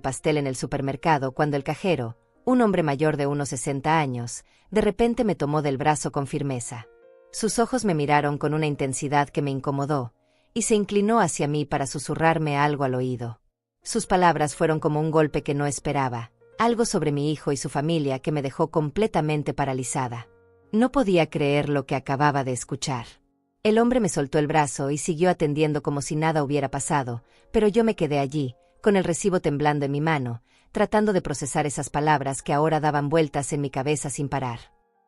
pastel en el supermercado cuando el cajero, un hombre mayor de unos 60 años, de repente me tomó del brazo con firmeza. Sus ojos me miraron con una intensidad que me incomodó, y se inclinó hacia mí para susurrarme algo al oído. Sus palabras fueron como un golpe que no esperaba, algo sobre mi hijo y su familia que me dejó completamente paralizada. No podía creer lo que acababa de escuchar. El hombre me soltó el brazo y siguió atendiendo como si nada hubiera pasado, pero yo me quedé allí, con el recibo temblando en mi mano, tratando de procesar esas palabras que ahora daban vueltas en mi cabeza sin parar.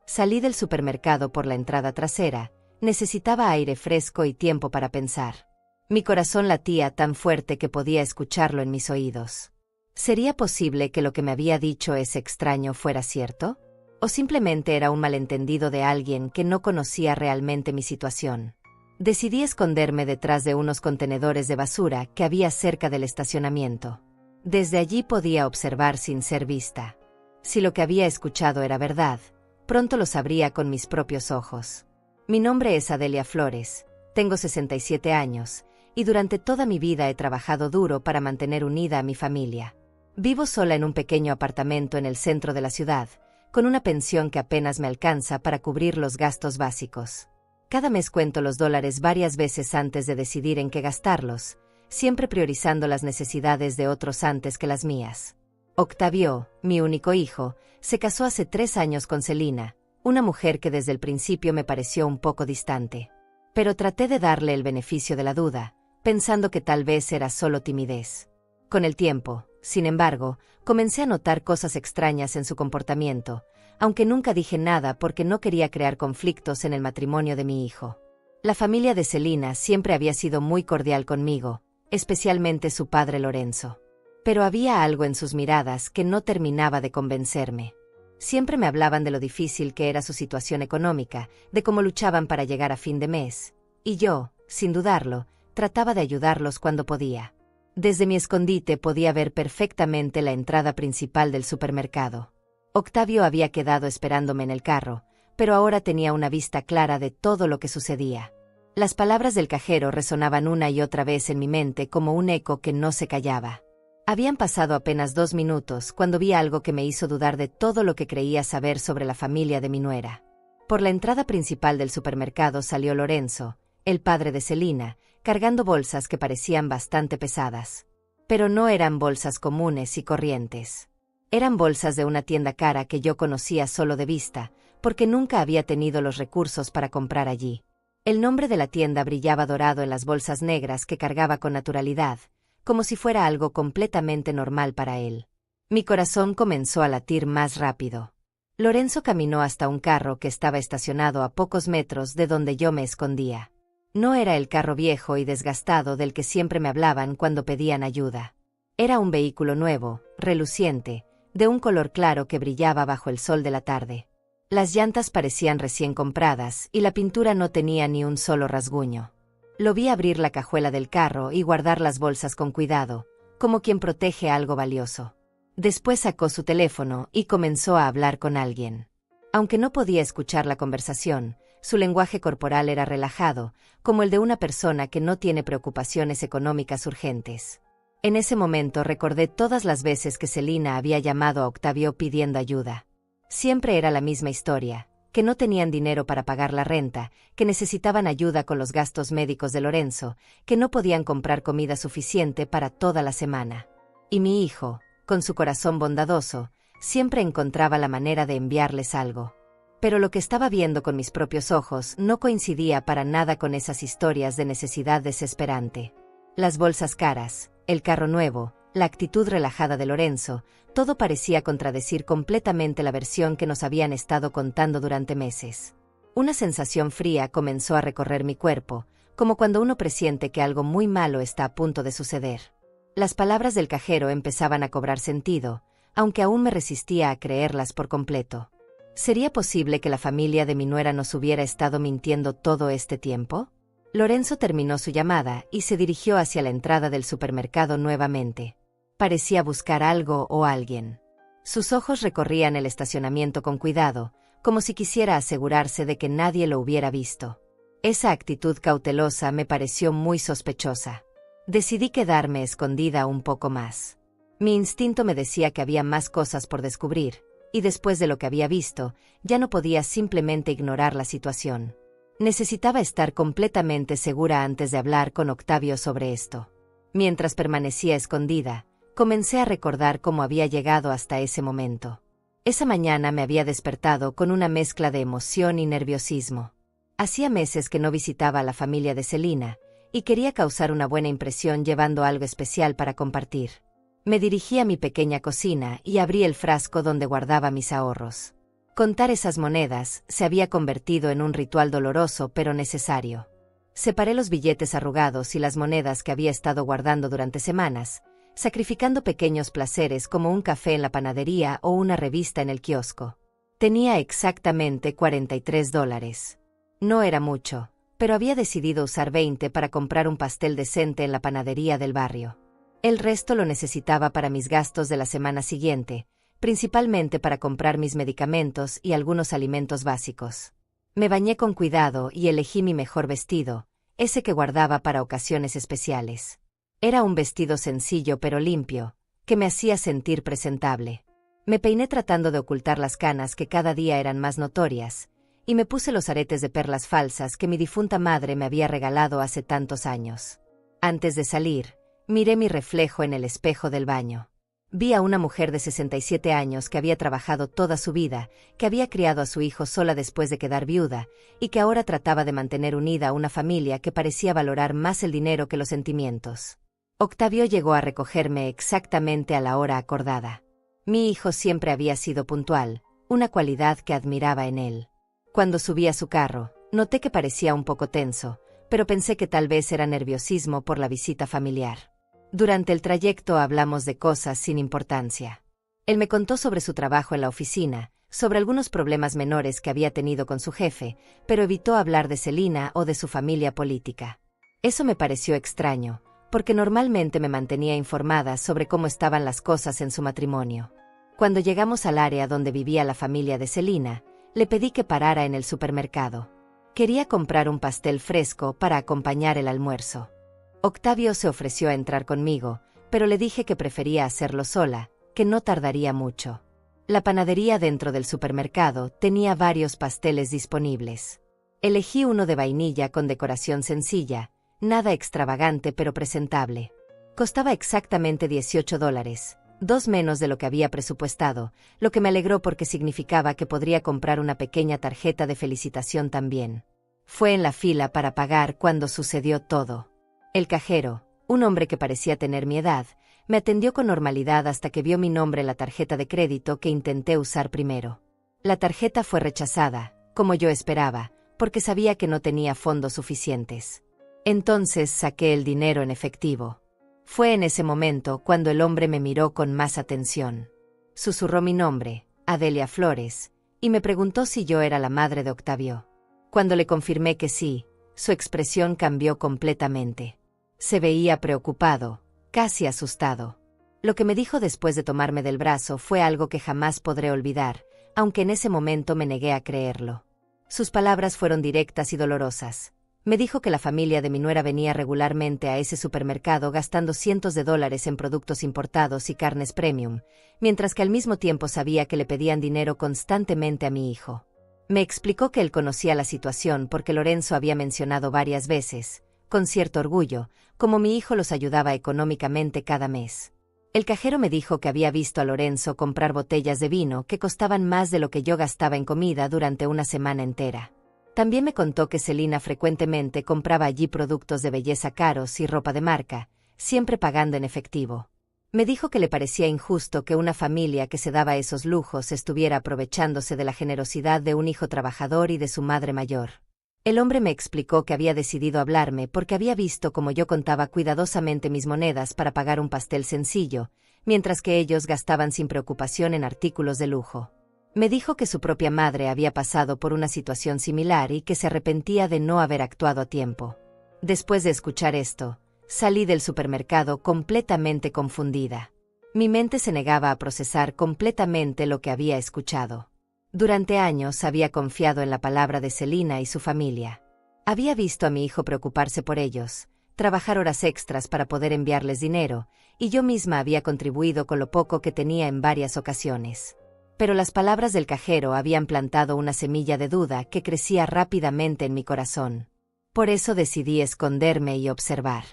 Salí del supermercado por la entrada trasera, necesitaba aire fresco y tiempo para pensar. Mi corazón latía tan fuerte que podía escucharlo en mis oídos. ¿Sería posible que lo que me había dicho ese extraño fuera cierto? ¿O simplemente era un malentendido de alguien que no conocía realmente mi situación? Decidí esconderme detrás de unos contenedores de basura que había cerca del estacionamiento. Desde allí podía observar sin ser vista. Si lo que había escuchado era verdad, pronto lo sabría con mis propios ojos. Mi nombre es Adelia Flores, tengo 67 años, y durante toda mi vida he trabajado duro para mantener unida a mi familia. Vivo sola en un pequeño apartamento en el centro de la ciudad, con una pensión que apenas me alcanza para cubrir los gastos básicos. Cada mes cuento los dólares varias veces antes de decidir en qué gastarlos, siempre priorizando las necesidades de otros antes que las mías. Octavio, mi único hijo, se casó hace 3 años con Celina, una mujer que desde el principio me pareció un poco distante. Pero traté de darle el beneficio de la duda, pensando que tal vez era solo timidez. Con el tiempo, sin embargo, comencé a notar cosas extrañas en su comportamiento, aunque nunca dije nada porque no quería crear conflictos en el matrimonio de mi hijo. La familia de Celina siempre había sido muy cordial conmigo, especialmente su padre Lorenzo. Pero había algo en sus miradas que no terminaba de convencerme. Siempre me hablaban de lo difícil que era su situación económica, de cómo luchaban para llegar a fin de mes, y yo, sin dudarlo, trataba de ayudarlos cuando podía. Desde mi escondite podía ver perfectamente la entrada principal del supermercado. Octavio había quedado esperándome en el carro, pero ahora tenía una vista clara de todo lo que sucedía. Las palabras del cajero resonaban una y otra vez en mi mente como un eco que no se callaba. Habían pasado apenas 2 minutos cuando vi algo que me hizo dudar de todo lo que creía saber sobre la familia de mi nuera. Por la entrada principal del supermercado salió Lorenzo, el padre de Celina, cargando bolsas que parecían bastante pesadas. Pero no eran bolsas comunes y corrientes. Eran bolsas de una tienda cara que yo conocía solo de vista, porque nunca había tenido los recursos para comprar allí. El nombre de la tienda brillaba dorado en las bolsas negras que cargaba con naturalidad, como si fuera algo completamente normal para él. Mi corazón comenzó a latir más rápido. Lorenzo caminó hasta un carro que estaba estacionado a pocos metros de donde yo me escondía. No era el carro viejo y desgastado del que siempre me hablaban cuando pedían ayuda. Era un vehículo nuevo, reluciente, de un color claro que brillaba bajo el sol de la tarde. Las llantas parecían recién compradas y la pintura no tenía ni un solo rasguño. Lo vi abrir la cajuela del carro y guardar las bolsas con cuidado, como quien protege algo valioso. Después sacó su teléfono y comenzó a hablar con alguien. Aunque no podía escuchar la conversación, su lenguaje corporal era relajado, como el de una persona que no tiene preocupaciones económicas urgentes. En ese momento recordé todas las veces que Celina había llamado a Octavio pidiendo ayuda. Siempre era la misma historia, que no tenían dinero para pagar la renta, que necesitaban ayuda con los gastos médicos de Lorenzo, que no podían comprar comida suficiente para toda la semana. Y mi hijo, con su corazón bondadoso, siempre encontraba la manera de enviarles algo. Pero lo que estaba viendo con mis propios ojos no coincidía para nada con esas historias de necesidad desesperante. Las bolsas caras, el carro nuevo, la actitud relajada de Lorenzo, todo parecía contradecir completamente la versión que nos habían estado contando durante meses. Una sensación fría comenzó a recorrer mi cuerpo, como cuando uno presiente que algo muy malo está a punto de suceder. Las palabras del cajero empezaban a cobrar sentido, aunque aún me resistía a creerlas por completo. ¿Sería posible que la familia de mi nuera nos hubiera estado mintiendo todo este tiempo? Lorenzo terminó su llamada y se dirigió hacia la entrada del supermercado nuevamente. Parecía buscar algo o alguien. Sus ojos recorrían el estacionamiento con cuidado, como si quisiera asegurarse de que nadie lo hubiera visto. Esa actitud cautelosa me pareció muy sospechosa. Decidí quedarme escondida un poco más. Mi instinto me decía que había más cosas por descubrir, y después de lo que había visto, ya no podía simplemente ignorar la situación. Necesitaba estar completamente segura antes de hablar con Octavio sobre esto. Mientras permanecía escondida, comencé a recordar cómo había llegado hasta ese momento. Esa mañana me había despertado con una mezcla de emoción y nerviosismo. Hacía meses que no visitaba a la familia de Celina, y quería causar una buena impresión llevando algo especial para compartir. Me dirigí a mi pequeña cocina y abrí el frasco donde guardaba mis ahorros. Contar esas monedas se había convertido en un ritual doloroso pero necesario. Separé los billetes arrugados y las monedas que había estado guardando durante semanas, sacrificando pequeños placeres como un café en la panadería o una revista en el kiosco. Tenía exactamente $43. No era mucho, pero había decidido usar 20 para comprar un pastel decente en la panadería del barrio. El resto lo necesitaba para mis gastos de la semana siguiente, principalmente para comprar mis medicamentos y algunos alimentos básicos. Me bañé con cuidado y elegí mi mejor vestido, ese que guardaba para ocasiones especiales. Era un vestido sencillo pero limpio, que me hacía sentir presentable. Me peiné tratando de ocultar las canas que cada día eran más notorias, y me puse los aretes de perlas falsas que mi difunta madre me había regalado hace tantos años. Antes de salir, miré mi reflejo en el espejo del baño. Vi a una mujer de 67 años que había trabajado toda su vida, que había criado a su hijo sola después de quedar viuda, y que ahora trataba de mantener unida a una familia que parecía valorar más el dinero que los sentimientos. Octavio llegó a recogerme exactamente a la hora acordada. Mi hijo siempre había sido puntual, una cualidad que admiraba en él. Cuando subí a su carro, noté que parecía un poco tenso, pero pensé que tal vez era nerviosismo por la visita familiar. Durante el trayecto hablamos de cosas sin importancia. Él me contó sobre su trabajo en la oficina, sobre algunos problemas menores que había tenido con su jefe, pero evitó hablar de Celina o de su familia política. Eso me pareció extraño, porque normalmente me mantenía informada sobre cómo estaban las cosas en su matrimonio. Cuando llegamos al área donde vivía la familia de Celina, le pedí que parara en el supermercado. Quería comprar un pastel fresco para acompañar el almuerzo. Octavio se ofreció a entrar conmigo, pero le dije que prefería hacerlo sola, que no tardaría mucho. La panadería dentro del supermercado tenía varios pasteles disponibles. Elegí uno de vainilla con decoración sencilla, nada extravagante pero presentable. Costaba exactamente $18, 2 menos de lo que había presupuestado, lo que me alegró porque significaba que podría comprar una pequeña tarjeta de felicitación también. Fue en la fila para pagar cuando sucedió todo. El cajero, un hombre que parecía tener mi edad, me atendió con normalidad hasta que vio mi nombre en la tarjeta de crédito que intenté usar primero. La tarjeta fue rechazada, como yo esperaba, porque sabía que no tenía fondos suficientes. Entonces saqué el dinero en efectivo. Fue en ese momento cuando el hombre me miró con más atención. Susurró mi nombre, Adelia Flores, y me preguntó si yo era la madre de Octavio. Cuando le confirmé que sí, su expresión cambió completamente. Se veía preocupado, casi asustado. Lo que me dijo después de tomarme del brazo fue algo que jamás podré olvidar, aunque en ese momento me negué a creerlo. Sus palabras fueron directas y dolorosas. Me dijo que la familia de mi nuera venía regularmente a ese supermercado gastando cientos de dólares en productos importados y carnes premium, mientras que al mismo tiempo sabía que le pedían dinero constantemente a mi hijo. Me explicó que él conocía la situación porque Lorenzo había mencionado varias veces, con cierto orgullo, cómo mi hijo los ayudaba económicamente cada mes. El cajero me dijo que había visto a Lorenzo comprar botellas de vino que costaban más de lo que yo gastaba en comida durante una semana entera. También me contó que Celina frecuentemente compraba allí productos de belleza caros y ropa de marca, siempre pagando en efectivo. Me dijo que le parecía injusto que una familia que se daba esos lujos estuviera aprovechándose de la generosidad de un hijo trabajador y de su madre mayor. El hombre me explicó que había decidido hablarme porque había visto cómo yo contaba cuidadosamente mis monedas para pagar un pastel sencillo, mientras que ellos gastaban sin preocupación en artículos de lujo. Me dijo que su propia madre había pasado por una situación similar y que se arrepentía de no haber actuado a tiempo. Después de escuchar esto, salí del supermercado completamente confundida. Mi mente se negaba a procesar completamente lo que había escuchado. Durante años había confiado en la palabra de Celina y su familia. Había visto a mi hijo preocuparse por ellos, trabajar horas extras para poder enviarles dinero, y yo misma había contribuido con lo poco que tenía en varias ocasiones. Pero las palabras del cajero habían plantado una semilla de duda que crecía rápidamente en mi corazón. Por eso decidí esconderme y observar.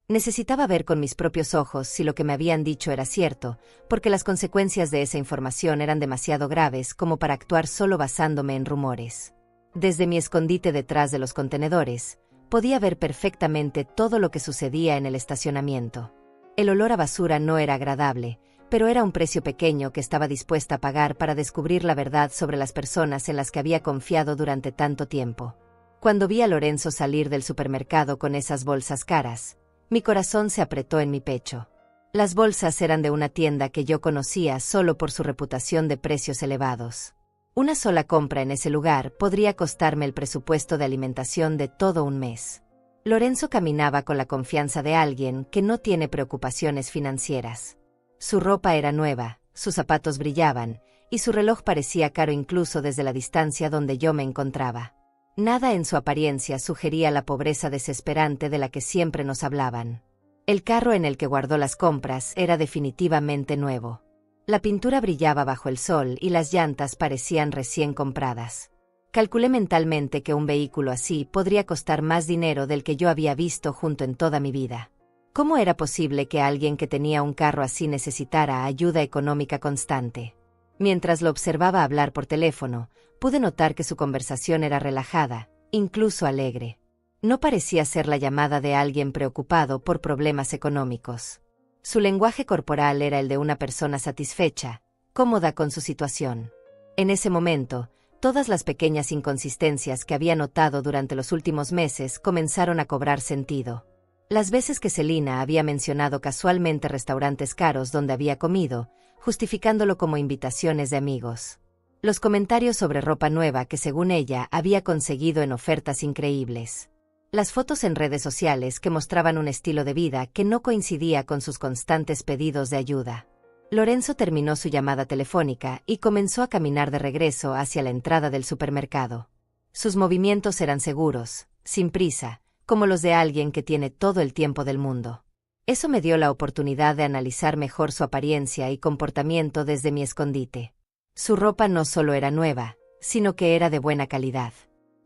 Necesitaba ver con mis propios ojos si lo que me habían dicho era cierto, porque las consecuencias de esa información eran demasiado graves como para actuar solo basándome en rumores. Desde mi escondite detrás de los contenedores, podía ver perfectamente todo lo que sucedía en el estacionamiento. El olor a basura no era agradable, pero era un precio pequeño que estaba dispuesta a pagar para descubrir la verdad sobre las personas en las que había confiado durante tanto tiempo. Cuando vi a Lorenzo salir del supermercado con esas bolsas caras, mi corazón se apretó en mi pecho. Las bolsas eran de una tienda que yo conocía solo por su reputación de precios elevados. Una sola compra en ese lugar podría costarme el presupuesto de alimentación de todo un mes. Lorenzo caminaba con la confianza de alguien que no tiene preocupaciones financieras. Su ropa era nueva, sus zapatos brillaban, y su reloj parecía caro incluso desde la distancia donde yo me encontraba. Nada en su apariencia sugería la pobreza desesperante de la que siempre nos hablaban. El carro en el que guardó las compras era definitivamente nuevo. La pintura brillaba bajo el sol y las llantas parecían recién compradas. Calculé mentalmente que un vehículo así podría costar más dinero del que yo había visto junto en toda mi vida. ¿Cómo era posible que alguien que tenía un carro así necesitara ayuda económica constante? Mientras lo observaba hablar por teléfono, pude notar que su conversación era relajada, incluso alegre. No parecía ser la llamada de alguien preocupado por problemas económicos. Su lenguaje corporal era el de una persona satisfecha, cómoda con su situación. En ese momento, todas las pequeñas inconsistencias que había notado durante los últimos meses comenzaron a cobrar sentido. Las veces que Celina había mencionado casualmente restaurantes caros donde había comido, justificándolo como invitaciones de amigos. Los comentarios sobre ropa nueva que según ella había conseguido en ofertas increíbles. Las fotos en redes sociales que mostraban un estilo de vida que no coincidía con sus constantes pedidos de ayuda. Lorenzo terminó su llamada telefónica y comenzó a caminar de regreso hacia la entrada del supermercado. Sus movimientos eran seguros, sin prisa, como los de alguien que tiene todo el tiempo del mundo. Eso me dio la oportunidad de analizar mejor su apariencia y comportamiento desde mi escondite. Su ropa no solo era nueva, sino que era de buena calidad.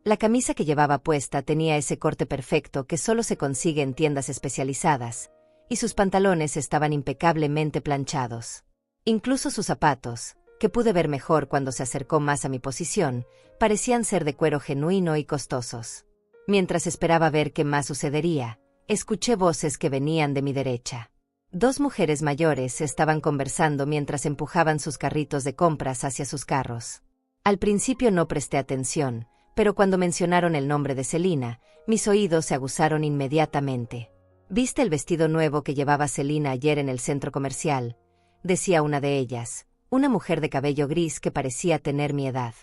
La camisa que llevaba puesta tenía ese corte perfecto que solo se consigue en tiendas especializadas, y sus pantalones estaban impecablemente planchados. Incluso sus zapatos, que pude ver mejor cuando se acercó más a mi posición, parecían ser de cuero genuino y costosos. Mientras esperaba ver qué más sucedería, escuché voces que venían de mi derecha. Dos mujeres mayores estaban conversando mientras empujaban sus carritos de compras hacia sus carros. Al principio no presté atención, pero cuando mencionaron el nombre de Celina, mis oídos se aguzaron inmediatamente. «¿Viste el vestido nuevo que llevaba Celina ayer en el centro comercial?», decía una de ellas, una mujer de cabello gris que parecía tener mi edad.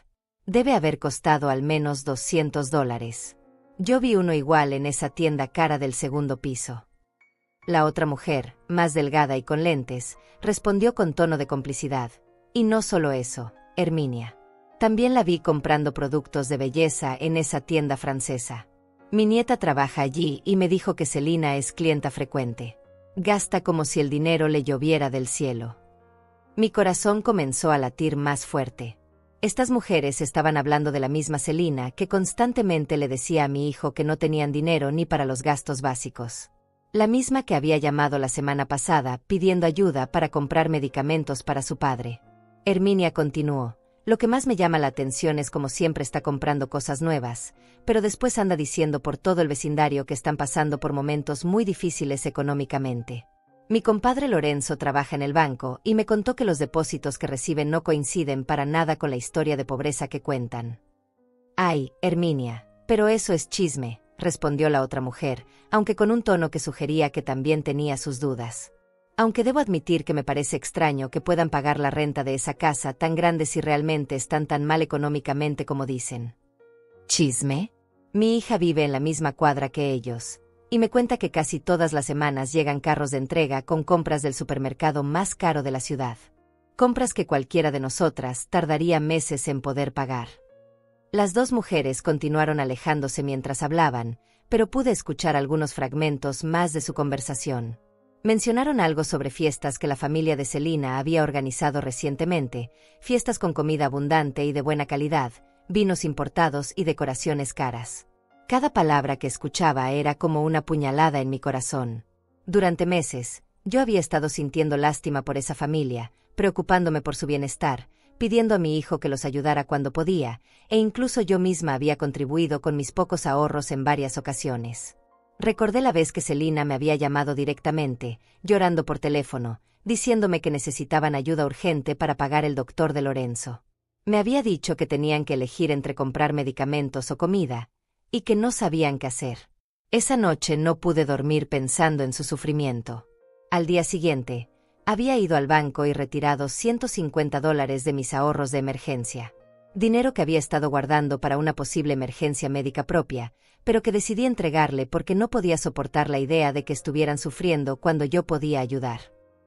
«Debe haber costado al menos $200. Yo vi uno igual en esa tienda cara del segundo piso». La otra mujer, más delgada y con lentes, respondió con tono de complicidad. «Y no solo eso, Herminia. También la vi comprando productos de belleza en esa tienda francesa. Mi nieta trabaja allí y me dijo que Celina es clienta frecuente. Gasta como si el dinero le lloviera del cielo». Mi corazón comenzó a latir más fuerte. Estas mujeres estaban hablando de la misma Celina que constantemente le decía a mi hijo que no tenían dinero ni para los gastos básicos. La misma que había llamado la semana pasada pidiendo ayuda para comprar medicamentos para su padre. Herminia continuó: «Lo que más me llama la atención es como siempre está comprando cosas nuevas, pero después anda diciendo por todo el vecindario que están pasando por momentos muy difíciles económicamente. Mi compadre Lorenzo trabaja en el banco y me contó que los depósitos que reciben no coinciden para nada con la historia de pobreza que cuentan». «Ay, Herminia, pero eso es chisme», respondió la otra mujer, aunque con un tono que sugería que también tenía sus dudas. «Aunque debo admitir que me parece extraño que puedan pagar la renta de esa casa tan grande si realmente están tan mal económicamente como dicen». «¿Chisme? Mi hija vive en la misma cuadra que ellos, y me cuenta que casi todas las semanas llegan carros de entrega con compras del supermercado más caro de la ciudad. Compras que cualquiera de nosotras tardaría meses en poder pagar». Las dos mujeres continuaron alejándose mientras hablaban, pero pude escuchar algunos fragmentos más de su conversación. Mencionaron algo sobre fiestas que la familia de Selina había organizado recientemente, fiestas con comida abundante y de buena calidad, vinos importados y decoraciones caras. Cada palabra que escuchaba era como una puñalada en mi corazón. Durante meses, yo había estado sintiendo lástima por esa familia, preocupándome por su bienestar, pidiendo a mi hijo que los ayudara cuando podía, e incluso yo misma había contribuido con mis pocos ahorros en varias ocasiones. Recordé la vez que Selina me había llamado directamente, llorando por teléfono, diciéndome que necesitaban ayuda urgente para pagar el doctor de Lorenzo. Me había dicho que tenían que elegir entre comprar medicamentos o comida, y que no sabían qué hacer. Esa noche no pude dormir pensando en su sufrimiento. Al día siguiente, había ido al banco y retirado $150 de mis ahorros de emergencia. Dinero que había estado guardando para una posible emergencia médica propia, pero que decidí entregarle porque no podía soportar la idea de que estuvieran sufriendo cuando yo podía ayudar.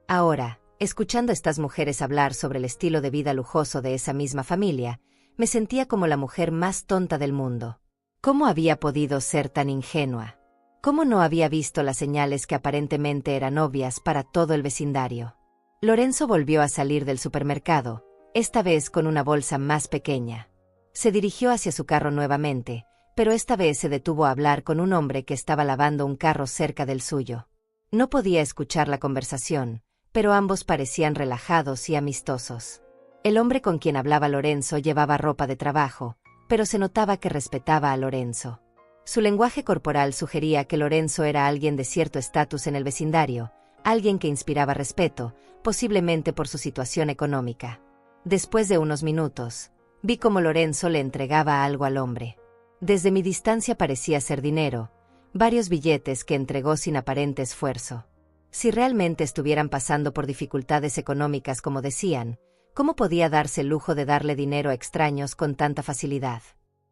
Ahora, escuchando a estas mujeres hablar sobre el estilo de vida lujoso de esa misma familia, me sentía como la mujer más tonta del mundo. ¿Cómo había podido ser tan ingenua? ¿Cómo no había visto las señales que aparentemente eran obvias para todo el vecindario? Lorenzo volvió a salir del supermercado, esta vez con una bolsa más pequeña. Se dirigió hacia su carro nuevamente, pero esta vez se detuvo a hablar con un hombre que estaba lavando un carro cerca del suyo. No podía escuchar la conversación, pero ambos parecían relajados y amistosos. El hombre con quien hablaba Lorenzo llevaba ropa de trabajo, pero se notaba que respetaba a Lorenzo. Su lenguaje corporal sugería que Lorenzo era alguien de cierto estatus en el vecindario, alguien que inspiraba respeto, posiblemente por su situación económica. Después de unos minutos, vi cómo Lorenzo le entregaba algo al hombre. Desde mi distancia parecía ser dinero, varios billetes que entregó sin aparente esfuerzo. Si realmente estuvieran pasando por dificultades económicas como decían, ¿cómo podía darse el lujo de darle dinero a extraños con tanta facilidad?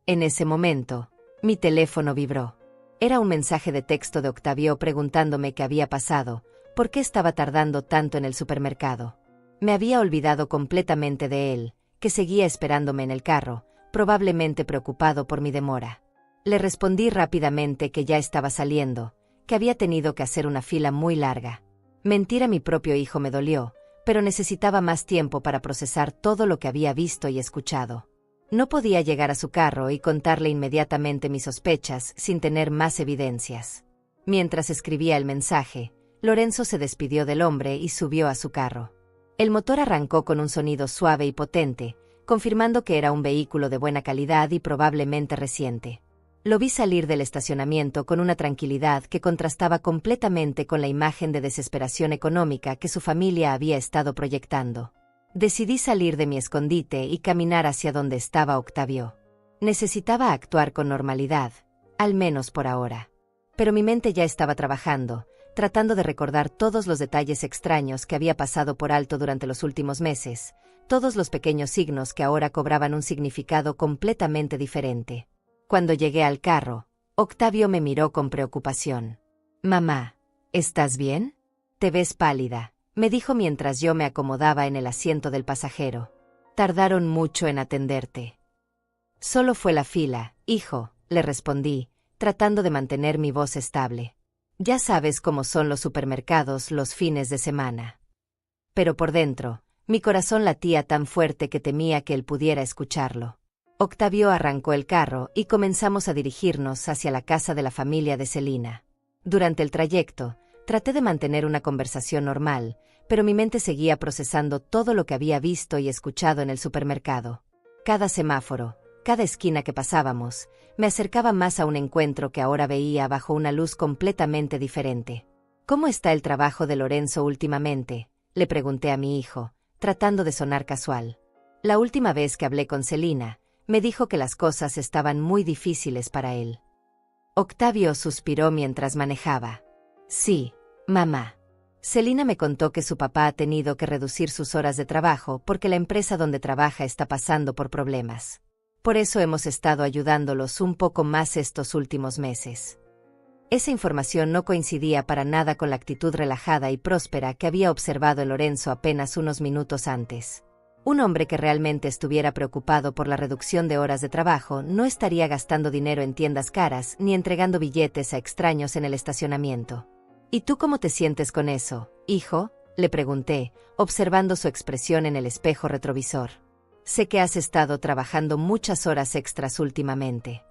En ese momento, mi teléfono vibró. Era un mensaje de texto de Octavio preguntándome qué había pasado, por qué estaba tardando tanto en el supermercado. Me había olvidado completamente de él, que seguía esperándome en el carro, probablemente preocupado por mi demora. Le respondí rápidamente que ya estaba saliendo, que había tenido que hacer una fila muy larga. Mentir a mi propio hijo me dolió, pero necesitaba más tiempo para procesar todo lo que había visto y escuchado. No podía llegar a su carro y contarle inmediatamente mis sospechas sin tener más evidencias. Mientras escribía el mensaje, Lorenzo se despidió del hombre y subió a su carro. El motor arrancó con un sonido suave y potente, confirmando que era un vehículo de buena calidad y probablemente reciente. Lo vi salir del estacionamiento con una tranquilidad que contrastaba completamente con la imagen de desesperación económica que su familia había estado proyectando. Decidí salir de mi escondite y caminar hacia donde estaba Octavio. Necesitaba actuar con normalidad, al menos por ahora. Pero mi mente ya estaba trabajando, tratando de recordar todos los detalles extraños que había pasado por alto durante los últimos meses, todos los pequeños signos que ahora cobraban un significado completamente diferente. Cuando llegué al carro, Octavio me miró con preocupación. «Mamá, ¿estás bien? Te ves pálida», me dijo mientras yo me acomodaba en el asiento del pasajero. «Tardaron mucho en atenderte». «Solo fue la fila, hijo», le respondí, tratando de mantener mi voz estable. «Ya sabes cómo son los supermercados los fines de semana». Pero por dentro, mi corazón latía tan fuerte que temía que él pudiera escucharlo. Octavio arrancó el carro y comenzamos a dirigirnos hacia la casa de la familia de Selina. Durante el trayecto, traté de mantener una conversación normal, pero mi mente seguía procesando todo lo que había visto y escuchado en el supermercado. Cada semáforo, cada esquina que pasábamos, me acercaba más a un encuentro que ahora veía bajo una luz completamente diferente. «¿Cómo está el trabajo de Lorenzo últimamente?», le pregunté a mi hijo, tratando de sonar casual. La última vez que hablé con Selina, me dijo que las cosas estaban muy difíciles para él. Octavio suspiró mientras manejaba. «Sí, mamá. Selina me contó que su papá ha tenido que reducir sus horas de trabajo porque la empresa donde trabaja está pasando por problemas. Por eso hemos estado ayudándolos un poco más estos últimos meses». Esa información no coincidía para nada con la actitud relajada y próspera que había observado en Lorenzo apenas unos minutos antes. Un hombre que realmente estuviera preocupado por la reducción de horas de trabajo no estaría gastando dinero en tiendas caras ni entregando billetes a extraños en el estacionamiento. ¿Y tú cómo te sientes con eso, hijo?, le pregunté, observando su expresión en el espejo retrovisor. Sé que has estado trabajando muchas horas extras últimamente.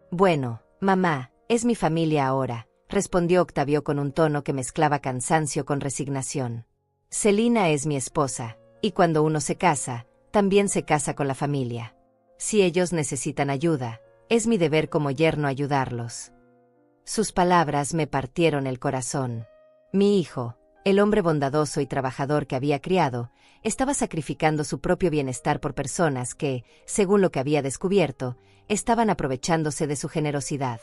Bueno, mamá, es mi familia ahora, respondió Octavio con un tono que mezclaba cansancio con resignación. Celina es mi esposa, y cuando uno se casa, también se casa con la familia. Si ellos necesitan ayuda, es mi deber como yerno ayudarlos. Sus palabras me partieron el corazón. Mi hijo, el hombre bondadoso y trabajador que había criado, estaba sacrificando su propio bienestar por personas que, según lo que había descubierto, estaban aprovechándose de su generosidad.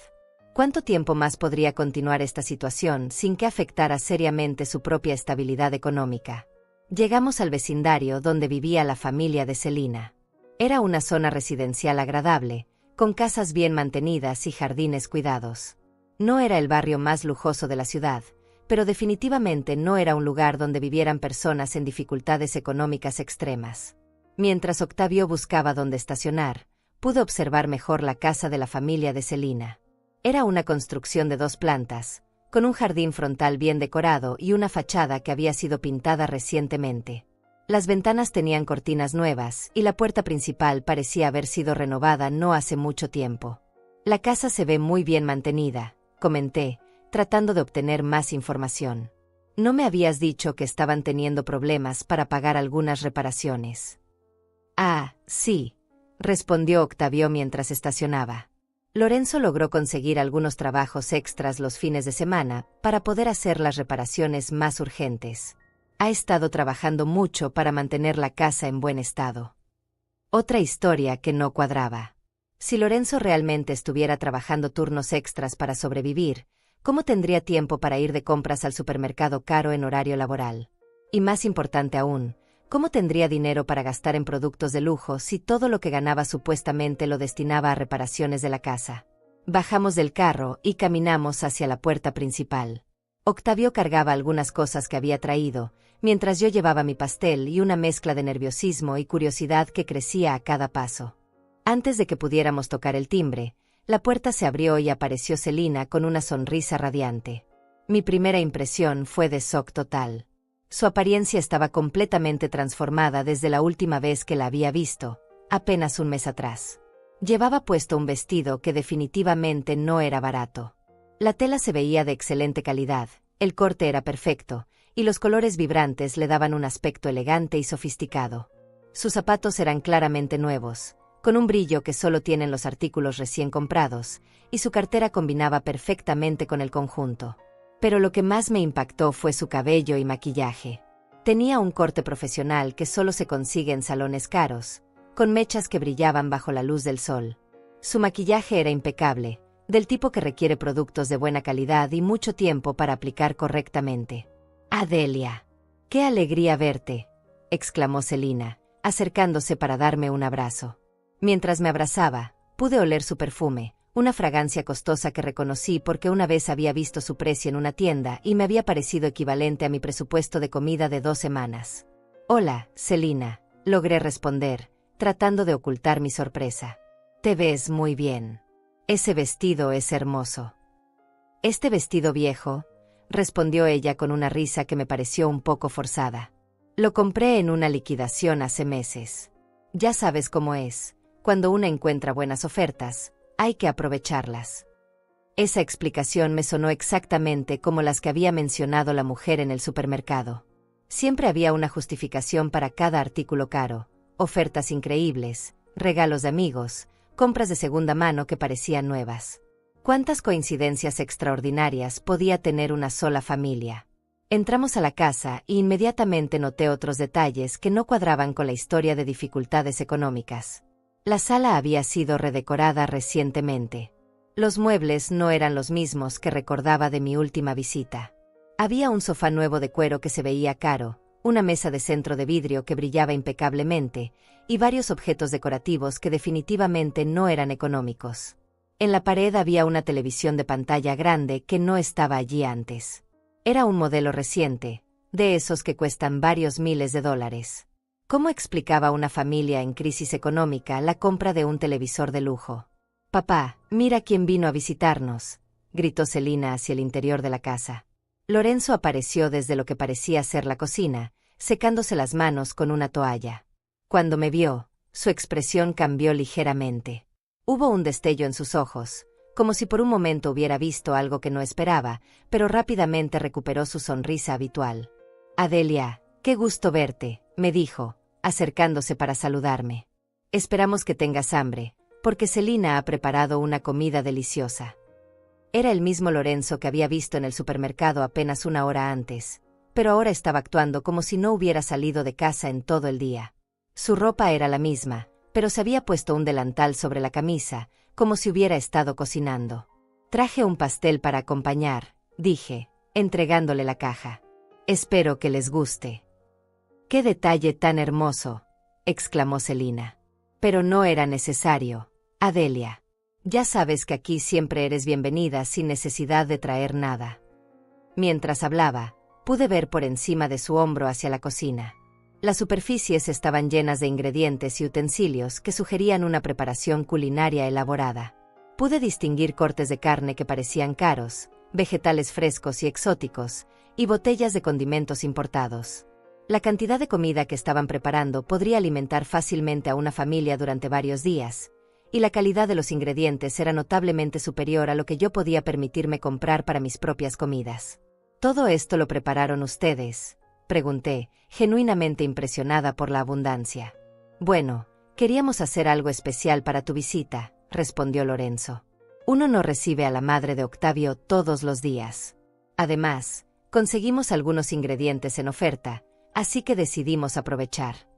¿Cuánto tiempo más podría continuar esta situación sin que afectara seriamente su propia estabilidad económica? Llegamos al vecindario donde vivía la familia de Celina. Era una zona residencial agradable, con casas bien mantenidas y jardines cuidados. No era el barrio más lujoso de la ciudad, pero definitivamente no era un lugar donde vivieran personas en dificultades económicas extremas. Mientras Octavio buscaba dónde estacionar, pude observar mejor la casa de la familia de Celina. Era una construcción de 2 plantas, con un jardín frontal bien decorado y una fachada que había sido pintada recientemente. Las ventanas tenían cortinas nuevas y la puerta principal parecía haber sido renovada no hace mucho tiempo. La casa se ve muy bien mantenida, comenté, tratando de obtener más información. ¿No me habías dicho que estaban teniendo problemas para pagar algunas reparaciones? Ah, sí, respondió Octavio mientras estacionaba. Lorenzo logró conseguir algunos trabajos extras los fines de semana para poder hacer las reparaciones más urgentes. Ha estado trabajando mucho para mantener la casa en buen estado. Otra historia que no cuadraba. Si Lorenzo realmente estuviera trabajando turnos extras para sobrevivir, ¿cómo tendría tiempo para ir de compras al supermercado caro en horario laboral? Y más importante aún, ¿cómo tendría dinero para gastar en productos de lujo si todo lo que ganaba supuestamente lo destinaba a reparaciones de la casa? Bajamos del carro y caminamos hacia la puerta principal. Octavio cargaba algunas cosas que había traído, mientras yo llevaba mi pastel y una mezcla de nerviosismo y curiosidad que crecía a cada paso. Antes de que pudiéramos tocar el timbre, la puerta se abrió y apareció Celina con una sonrisa radiante. Mi primera impresión fue de shock total. Su apariencia estaba completamente transformada desde la última vez que la había visto, apenas un mes atrás. Llevaba puesto un vestido que definitivamente no era barato. La tela se veía de excelente calidad, el corte era perfecto, y los colores vibrantes le daban un aspecto elegante y sofisticado. Sus zapatos eran claramente nuevos, con un brillo que solo tienen los artículos recién comprados, y su cartera combinaba perfectamente con el conjunto. Pero lo que más me impactó fue su cabello y maquillaje. Tenía un corte profesional que solo se consigue en salones caros, con mechas que brillaban bajo la luz del sol. Su maquillaje era impecable, del tipo que requiere productos de buena calidad y mucho tiempo para aplicar correctamente. «Adelia, qué alegría verte», exclamó Celina, acercándose para darme un abrazo. Mientras me abrazaba, pude oler su perfume, una fragancia costosa que reconocí porque una vez había visto su precio en una tienda y me había parecido equivalente a mi presupuesto de comida de 2 semanas. «Hola, Celina», logré responder, tratando de ocultar mi sorpresa. «Te ves muy bien. Ese vestido es hermoso». «¿Este vestido viejo?», respondió ella con una risa que me pareció un poco forzada. «Lo compré en una liquidación hace meses. Ya sabes cómo es. Cuando una encuentra buenas ofertas, hay que aprovecharlas». Esa explicación me sonó exactamente como las que había mencionado la mujer en el supermercado. Siempre había una justificación para cada artículo caro, ofertas increíbles, regalos de amigos, compras de segunda mano que parecían nuevas. ¿Cuántas coincidencias extraordinarias podía tener una sola familia? Entramos a la casa y inmediatamente noté otros detalles que no cuadraban con la historia de dificultades económicas. La sala había sido redecorada recientemente. Los muebles no eran los mismos que recordaba de mi última visita. Había un sofá nuevo de cuero que se veía caro, una mesa de centro de vidrio que brillaba impecablemente, y varios objetos decorativos que definitivamente no eran económicos. En la pared había una televisión de pantalla grande que no estaba allí antes. Era un modelo reciente, de esos que cuestan varios miles de dólares. ¿Cómo explicaba una familia en crisis económica la compra de un televisor de lujo? «Papá, mira quién vino a visitarnos», gritó Celina hacia el interior de la casa. Lorenzo apareció desde lo que parecía ser la cocina, secándose las manos con una toalla. Cuando me vio, su expresión cambió ligeramente. Hubo un destello en sus ojos, como si por un momento hubiera visto algo que no esperaba, pero rápidamente recuperó su sonrisa habitual. «Adelia, qué gusto verte», me dijo, acercándose para saludarme. «Esperamos que tengas hambre, porque Celina ha preparado una comida deliciosa». Era el mismo Lorenzo que había visto en el supermercado apenas una hora antes, pero ahora estaba actuando como si no hubiera salido de casa en todo el día. Su ropa era la misma, pero se había puesto un delantal sobre la camisa, como si hubiera estado cocinando. «Traje un pastel para acompañar», dije, entregándole la caja. «Espero que les guste». «¡Qué detalle tan hermoso!», exclamó Celina. «Pero no era necesario, Adelia. Ya sabes que aquí siempre eres bienvenida sin necesidad de traer nada». Mientras hablaba, pude ver por encima de su hombro hacia la cocina. Las superficies estaban llenas de ingredientes y utensilios que sugerían una preparación culinaria elaborada. Pude distinguir cortes de carne que parecían caros, vegetales frescos y exóticos, y botellas de condimentos importados. La cantidad de comida que estaban preparando podría alimentar fácilmente a una familia durante varios días, y la calidad de los ingredientes era notablemente superior a lo que yo podía permitirme comprar para mis propias comidas. «¿Todo esto lo prepararon ustedes?», pregunté, genuinamente impresionada por la abundancia. «Bueno, queríamos hacer algo especial para tu visita», respondió Lorenzo. «Uno no recibe a la madre de Octavio todos los días. Además, conseguimos algunos ingredientes en oferta, así que decidimos aprovechar».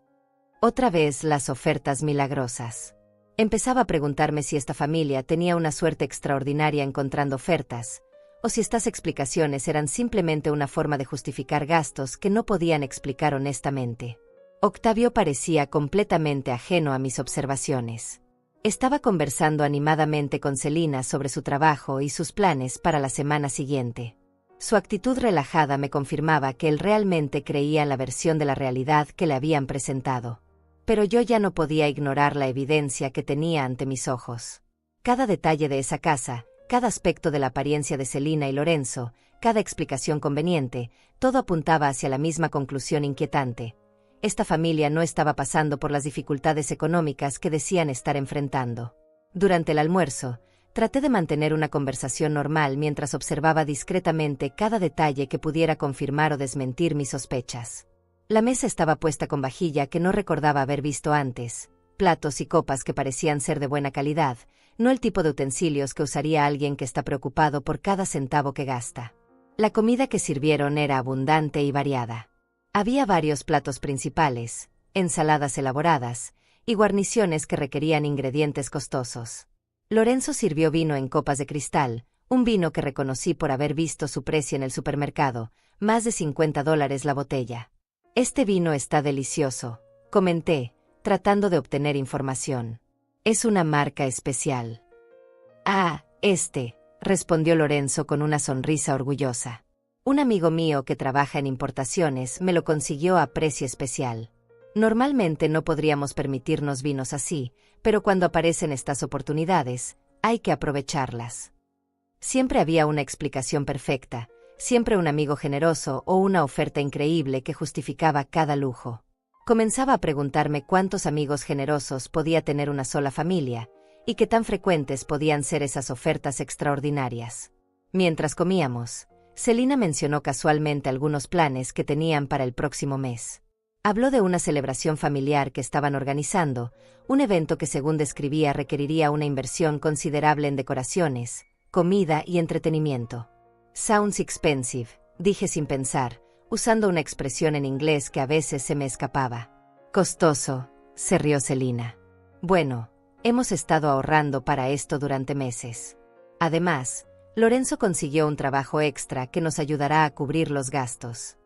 Otra vez las ofertas milagrosas. Empezaba a preguntarme si esta familia tenía una suerte extraordinaria encontrando ofertas, o si estas explicaciones eran simplemente una forma de justificar gastos que no podían explicar honestamente. Octavio parecía completamente ajeno a mis observaciones. Estaba conversando animadamente con Celina sobre su trabajo y sus planes para la semana siguiente. Su actitud relajada me confirmaba que él realmente creía en la versión de la realidad que le habían presentado. Pero yo ya no podía ignorar la evidencia que tenía ante mis ojos. Cada detalle de esa casa, cada aspecto de la apariencia de Celina y Lorenzo, cada explicación conveniente, todo apuntaba hacia la misma conclusión inquietante. Esta familia no estaba pasando por las dificultades económicas que decían estar enfrentando. Durante el almuerzo, traté de mantener una conversación normal mientras observaba discretamente cada detalle que pudiera confirmar o desmentir mis sospechas. La mesa estaba puesta con vajilla que no recordaba haber visto antes, platos y copas que parecían ser de buena calidad, no el tipo de utensilios que usaría alguien que está preocupado por cada centavo que gasta. La comida que sirvieron era abundante y variada. Había varios platos principales, ensaladas elaboradas, y guarniciones que requerían ingredientes costosos. Lorenzo sirvió vino en copas de cristal, un vino que reconocí por haber visto su precio en el supermercado, más de $50 la botella. «Este vino está delicioso», comenté, tratando de obtener información. «Es una marca especial». «Ah, respondió Lorenzo con una sonrisa orgullosa. «Un amigo mío que trabaja en importaciones me lo consiguió a precio especial. Normalmente no podríamos permitirnos vinos así, pero cuando aparecen estas oportunidades, hay que aprovecharlas». Siempre había una explicación perfecta, siempre un amigo generoso o una oferta increíble que justificaba cada lujo. Comenzaba a preguntarme cuántos amigos generosos podía tener una sola familia, y qué tan frecuentes podían ser esas ofertas extraordinarias. Mientras comíamos, Celina mencionó casualmente algunos planes que tenían para el próximo mes. Habló de una celebración familiar que estaban organizando, un evento que según describía requeriría una inversión considerable en decoraciones, comida y entretenimiento. «Sounds expensive», dije sin pensar, usando una expresión en inglés que a veces se me escapaba. «Costoso», se rió Celina. «Bueno, hemos estado ahorrando para esto durante meses. Además, Lorenzo consiguió un trabajo extra que nos ayudará a cubrir los gastos».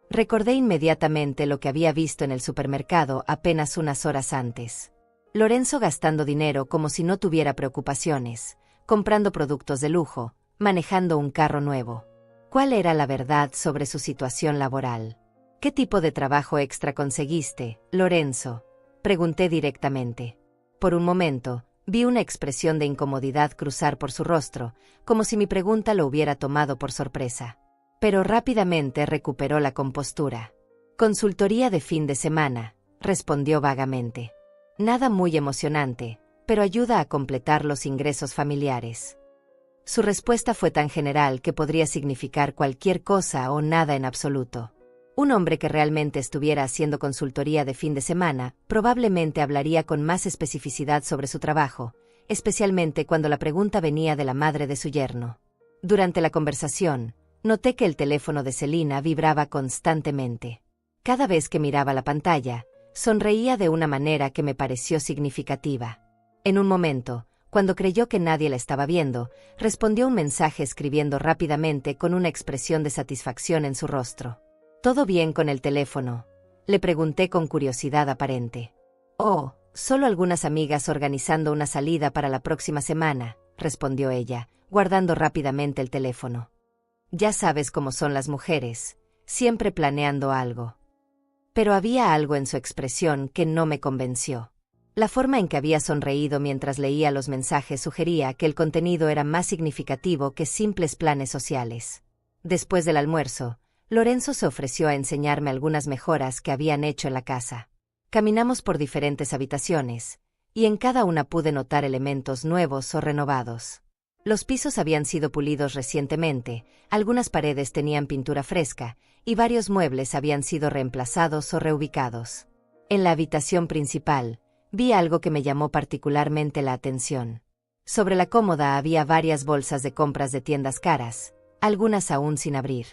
Recordé inmediatamente lo que había visto en el supermercado apenas unas horas antes. Lorenzo gastando dinero como si no tuviera preocupaciones, comprando productos de lujo, manejando un carro nuevo. ¿Cuál era la verdad sobre su situación laboral? ¿Qué tipo de trabajo extra conseguiste, Lorenzo? Pregunté directamente. Por un momento, vi una expresión de incomodidad cruzar por su rostro, como si mi pregunta lo hubiera tomado por sorpresa. Pero rápidamente recuperó la compostura. Consultoría de fin de semana, respondió vagamente. Nada muy emocionante, pero ayuda a completar los ingresos familiares. Su respuesta fue tan general que podría significar cualquier cosa o nada en absoluto. Un hombre que realmente estuviera haciendo consultoría de fin de semana probablemente hablaría con más especificidad sobre su trabajo, especialmente cuando la pregunta venía de la madre de su yerno. Durante la conversación, noté que el teléfono de Celina vibraba constantemente. Cada vez que miraba la pantalla, sonreía de una manera que me pareció significativa. En un momento, cuando creyó que nadie la estaba viendo, respondió un mensaje escribiendo rápidamente con una expresión de satisfacción en su rostro. ¿Todo bien con el teléfono?, le pregunté con curiosidad aparente. Oh, solo algunas amigas organizando una salida para la próxima semana, respondió ella, guardando rápidamente el teléfono. Ya sabes cómo son las mujeres, siempre planeando algo. Pero había algo en su expresión que no me convenció. La forma en que había sonreído mientras leía los mensajes sugería que el contenido era más significativo que simples planes sociales. Después del almuerzo, Lorenzo se ofreció a enseñarme algunas mejoras que habían hecho en la casa. Caminamos por diferentes habitaciones, y en cada una pude notar elementos nuevos o renovados. Los pisos habían sido pulidos recientemente, algunas paredes tenían pintura fresca, y varios muebles habían sido reemplazados o reubicados. En la habitación principal, vi algo que me llamó particularmente la atención. Sobre la cómoda había varias bolsas de compras de tiendas caras, algunas aún sin abrir.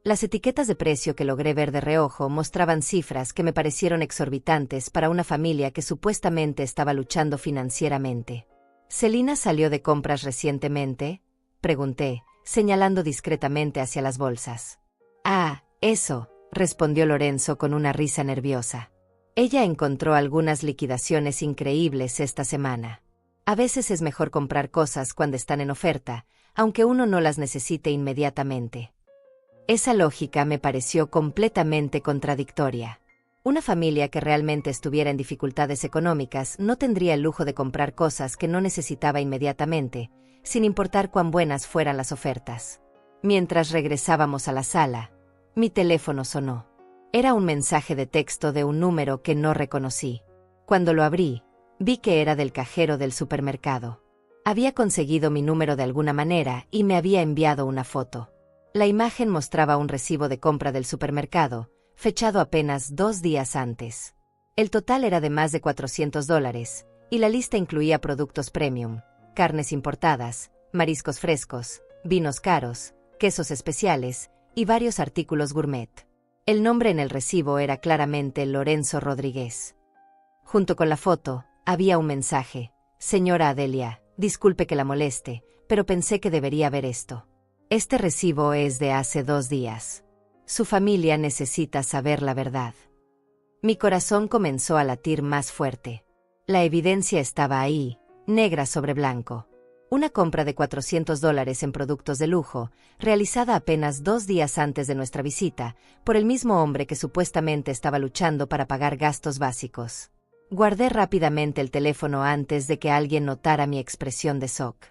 Las etiquetas de precio que logré ver de reojo mostraban cifras que me parecieron exorbitantes para una familia que supuestamente estaba luchando financieramente. ¿Celina salió de compras recientemente?, pregunté, señalando discretamente hacia las bolsas. Ah, eso, respondió Lorenzo con una risa nerviosa. Ella encontró algunas liquidaciones increíbles esta semana. A veces es mejor comprar cosas cuando están en oferta, aunque uno no las necesite inmediatamente. Esa lógica me pareció completamente contradictoria. Una familia que realmente estuviera en dificultades económicas no tendría el lujo de comprar cosas que no necesitaba inmediatamente, sin importar cuán buenas fueran las ofertas. Mientras regresábamos a la sala, mi teléfono sonó. Era un mensaje de texto de un número que no reconocí. Cuando lo abrí, vi que era del cajero del supermercado. Había conseguido mi número de alguna manera y me había enviado una foto. La imagen mostraba un recibo de compra del supermercado, fechado apenas 2 días antes. El total era de más de $400, y la lista incluía productos premium, carnes importadas, mariscos frescos, vinos caros, quesos especiales y varios artículos gourmet. El nombre en el recibo era claramente Lorenzo Rodríguez. Junto con la foto, había un mensaje: Señora Adelia, disculpe que la moleste, pero pensé que debería ver esto. Este recibo es de hace 2 días. Su familia necesita saber la verdad. Mi corazón comenzó a latir más fuerte. La evidencia estaba ahí, negra sobre blanco. Una compra de $400 en productos de lujo, realizada apenas 2 días antes de nuestra visita, por el mismo hombre que supuestamente estaba luchando para pagar gastos básicos. Guardé rápidamente el teléfono antes de que alguien notara mi expresión de shock.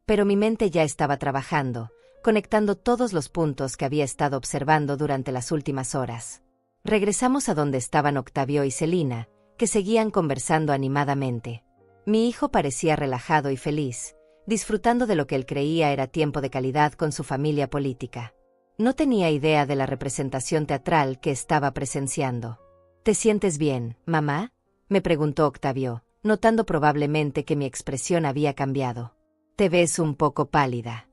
Pero mi mente ya estaba trabajando, conectando todos los puntos que había estado observando durante las últimas horas. Regresamos a donde estaban Octavio y Celina, que seguían conversando animadamente. Mi hijo parecía relajado y feliz, disfrutando de lo que él creía era tiempo de calidad con su familia política. No tenía idea de la representación teatral que estaba presenciando. ¿Te sientes bien, mamá?, me preguntó Octavio, notando probablemente que mi expresión había cambiado. Te ves un poco pálida.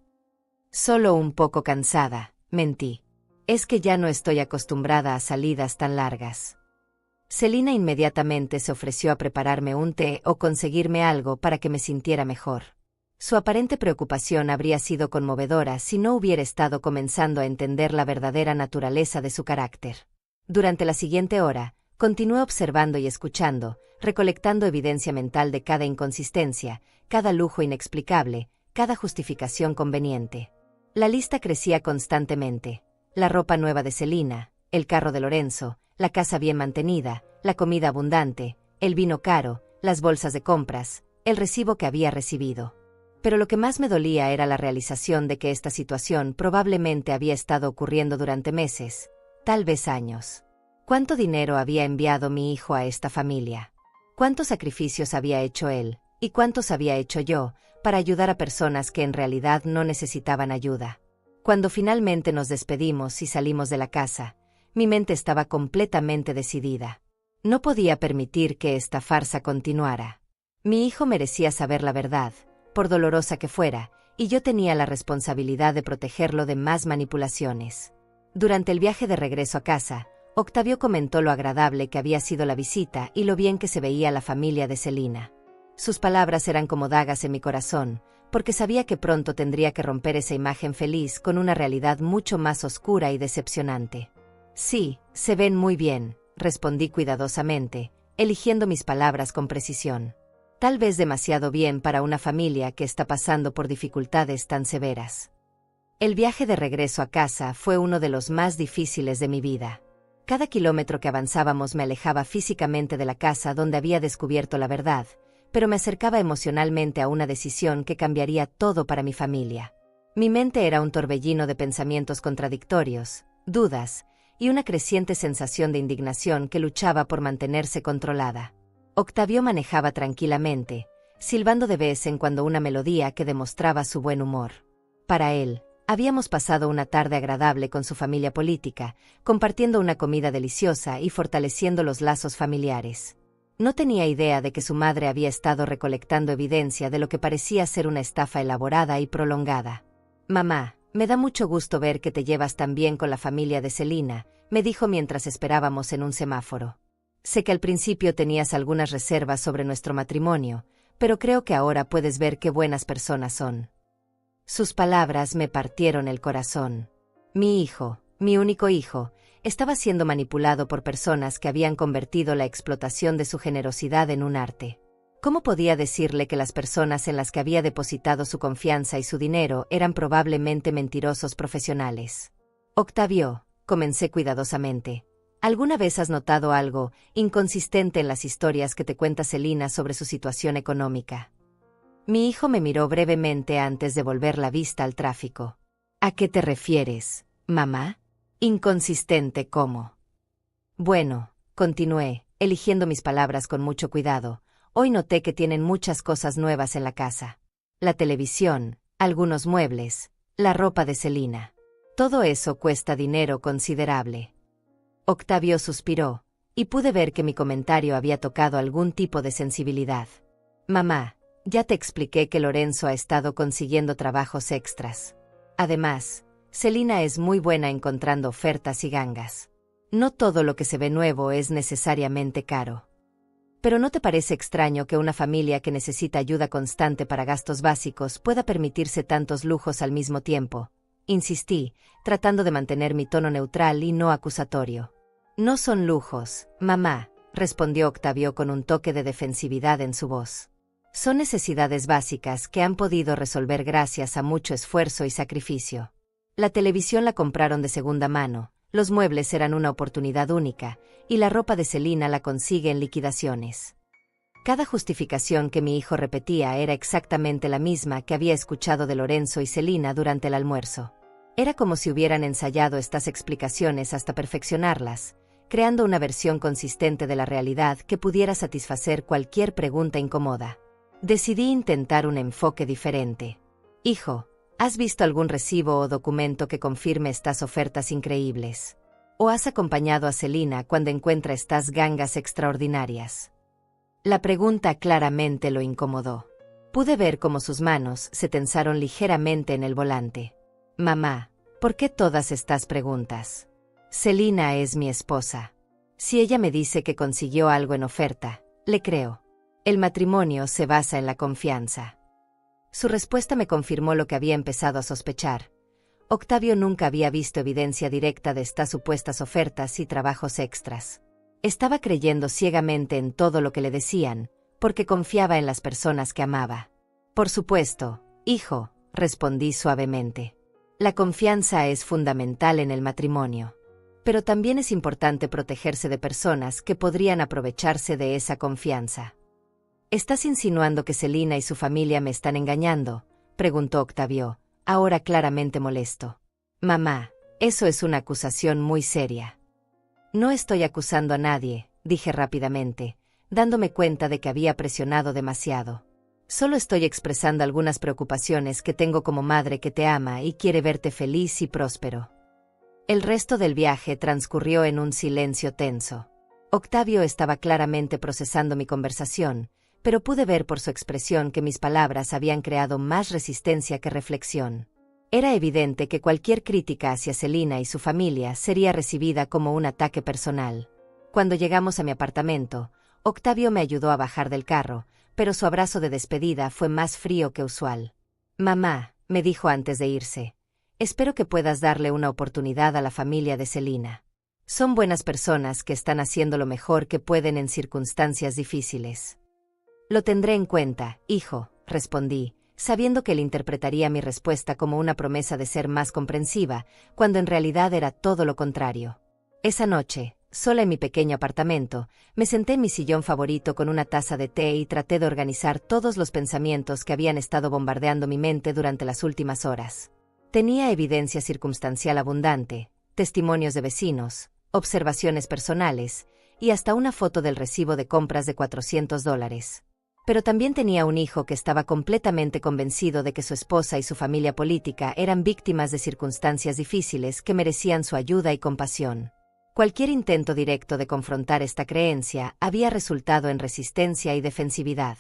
Solo un poco cansada, mentí. Es que ya no estoy acostumbrada a salidas tan largas. Celina inmediatamente se ofreció a prepararme un té o conseguirme algo para que me sintiera mejor. Su aparente preocupación habría sido conmovedora si no hubiera estado comenzando a entender la verdadera naturaleza de su carácter. Durante la siguiente hora, continué observando y escuchando, recolectando evidencia mental de cada inconsistencia, cada lujo inexplicable, cada justificación conveniente. La lista crecía constantemente. La ropa nueva de Celina, el carro de Lorenzo, la casa bien mantenida, la comida abundante, el vino caro, las bolsas de compras, el recibo que había recibido. Pero lo que más me dolía era la realización de que esta situación probablemente había estado ocurriendo durante meses, tal vez años. ¿Cuánto dinero había enviado mi hijo a esta familia? ¿Cuántos sacrificios había hecho él, y cuántos había hecho yo, para ayudar a personas que en realidad no necesitaban ayuda? Cuando finalmente nos despedimos y salimos de la casa, mi mente estaba completamente decidida. No podía permitir que esta farsa continuara. Mi hijo merecía saber la verdad, por dolorosa que fuera, y yo tenía la responsabilidad de protegerlo de más manipulaciones. Durante el viaje de regreso a casa, Octavio comentó lo agradable que había sido la visita y lo bien que se veía la familia de Celina. Sus palabras eran como dagas en mi corazón, porque sabía que pronto tendría que romper esa imagen feliz con una realidad mucho más oscura y decepcionante. Sí, se ven muy bien, respondí cuidadosamente, eligiendo mis palabras con precisión. Tal vez demasiado bien para una familia que está pasando por dificultades tan severas. El viaje de regreso a casa fue uno de los más difíciles de mi vida. Cada kilómetro que avanzábamos me alejaba físicamente de la casa donde había descubierto la verdad, pero me acercaba emocionalmente a una decisión que cambiaría todo para mi familia. Mi mente era un torbellino de pensamientos contradictorios, dudas, y una creciente sensación de indignación que luchaba por mantenerse controlada. Octavio manejaba tranquilamente, silbando de vez en cuando una melodía que demostraba su buen humor. Para él, habíamos pasado una tarde agradable con su familia política, compartiendo una comida deliciosa y fortaleciendo los lazos familiares. No tenía idea de que su madre había estado recolectando evidencia de lo que parecía ser una estafa elaborada y prolongada. «Mamá, me da mucho gusto ver que te llevas tan bien con la familia de Celina», me dijo mientras esperábamos en un semáforo. «Sé que al principio tenías algunas reservas sobre nuestro matrimonio, pero creo que ahora puedes ver qué buenas personas son». Sus palabras me partieron el corazón. Mi hijo, mi único hijo, estaba siendo manipulado por personas que habían convertido la explotación de su generosidad en un arte. ¿Cómo podía decirle que las personas en las que había depositado su confianza y su dinero eran probablemente mentirosos profesionales? «Octavio», comencé cuidadosamente, ¿alguna vez has notado algo inconsistente en las historias que te cuenta Celina sobre su situación económica? Mi hijo me miró brevemente antes de volver la vista al tráfico. «¿A qué te refieres, mamá? ¿Inconsistente cómo?» «Bueno», continué, eligiendo mis palabras con mucho cuidado, «hoy noté que tienen muchas cosas nuevas en la casa. La televisión, algunos muebles, la ropa de Celina. Todo eso cuesta dinero considerable». Octavio suspiró, y pude ver que mi comentario había tocado algún tipo de sensibilidad. «Mamá, ya te expliqué que Lorenzo ha estado consiguiendo trabajos extras. Además, Celina es muy buena encontrando ofertas y gangas. No todo lo que se ve nuevo es necesariamente caro. Pero ¿no te parece extraño que una familia que necesita ayuda constante para gastos básicos pueda permitirse tantos lujos al mismo tiempo?», insistí, tratando de mantener mi tono neutral y no acusatorio. «No son lujos, mamá», respondió Octavio con un toque de defensividad en su voz. «Son necesidades básicas que han podido resolver gracias a mucho esfuerzo y sacrificio. La televisión la compraron de segunda mano, los muebles eran una oportunidad única, y la ropa de Celina la consigue en liquidaciones». Cada justificación que mi hijo repetía era exactamente la misma que había escuchado de Lorenzo y Celina durante el almuerzo. Era como si hubieran ensayado estas explicaciones hasta perfeccionarlas, creando una versión consistente de la realidad que pudiera satisfacer cualquier pregunta incómoda. Decidí intentar un enfoque diferente. «Hijo, ¿has visto algún recibo o documento que confirme estas ofertas increíbles? ¿O has acompañado a Celina cuando encuentra estas gangas extraordinarias?». La pregunta claramente lo incomodó. Pude ver cómo sus manos se tensaron ligeramente en el volante. «Mamá, ¿por qué todas estas preguntas? Celina es mi esposa. Si ella me dice que consiguió algo en oferta, le creo. El matrimonio se basa en la confianza». Su respuesta me confirmó lo que había empezado a sospechar. Octavio nunca había visto evidencia directa de estas supuestas ofertas y trabajos extras. Estaba creyendo ciegamente en todo lo que le decían, porque confiaba en las personas que amaba. «Por supuesto, hijo», respondí suavemente. «La confianza es fundamental en el matrimonio. Pero también es importante protegerse de personas que podrían aprovecharse de esa confianza. ¿Estás insinuando que Selina y su familia me están engañando?, preguntó Octavio, ahora claramente molesto. Mamá, eso es una acusación muy seria. No estoy acusando a nadie, dije rápidamente, dándome cuenta de que había presionado demasiado. Solo estoy expresando algunas preocupaciones que tengo como madre que te ama y quiere verte feliz y próspero. El resto del viaje transcurrió en un silencio tenso. Octavio estaba claramente procesando mi conversación, pero pude ver por su expresión que mis palabras habían creado más resistencia que reflexión. Era evidente que cualquier crítica hacia Selina y su familia sería recibida como un ataque personal. Cuando llegamos a mi apartamento, Octavio me ayudó a bajar del carro, pero su abrazo de despedida fue más frío que usual. Mamá, me dijo antes de irse, espero que puedas darle una oportunidad a la familia de Selina. Son buenas personas que están haciendo lo mejor que pueden en circunstancias difíciles. Lo tendré en cuenta, hijo, respondí, sabiendo que él interpretaría mi respuesta como una promesa de ser más comprensiva, cuando en realidad era todo lo contrario. Esa noche, sola en mi pequeño apartamento, me senté en mi sillón favorito con una taza de té y traté de organizar todos los pensamientos que habían estado bombardeando mi mente durante las últimas horas. Tenía evidencia circunstancial abundante, testimonios de vecinos, observaciones personales, y hasta una foto del recibo de compras de $400. Pero también tenía un hijo que estaba completamente convencido de que su esposa y su familia política eran víctimas de circunstancias difíciles que merecían su ayuda y compasión. Cualquier intento directo de confrontar esta creencia había resultado en resistencia y defensividad.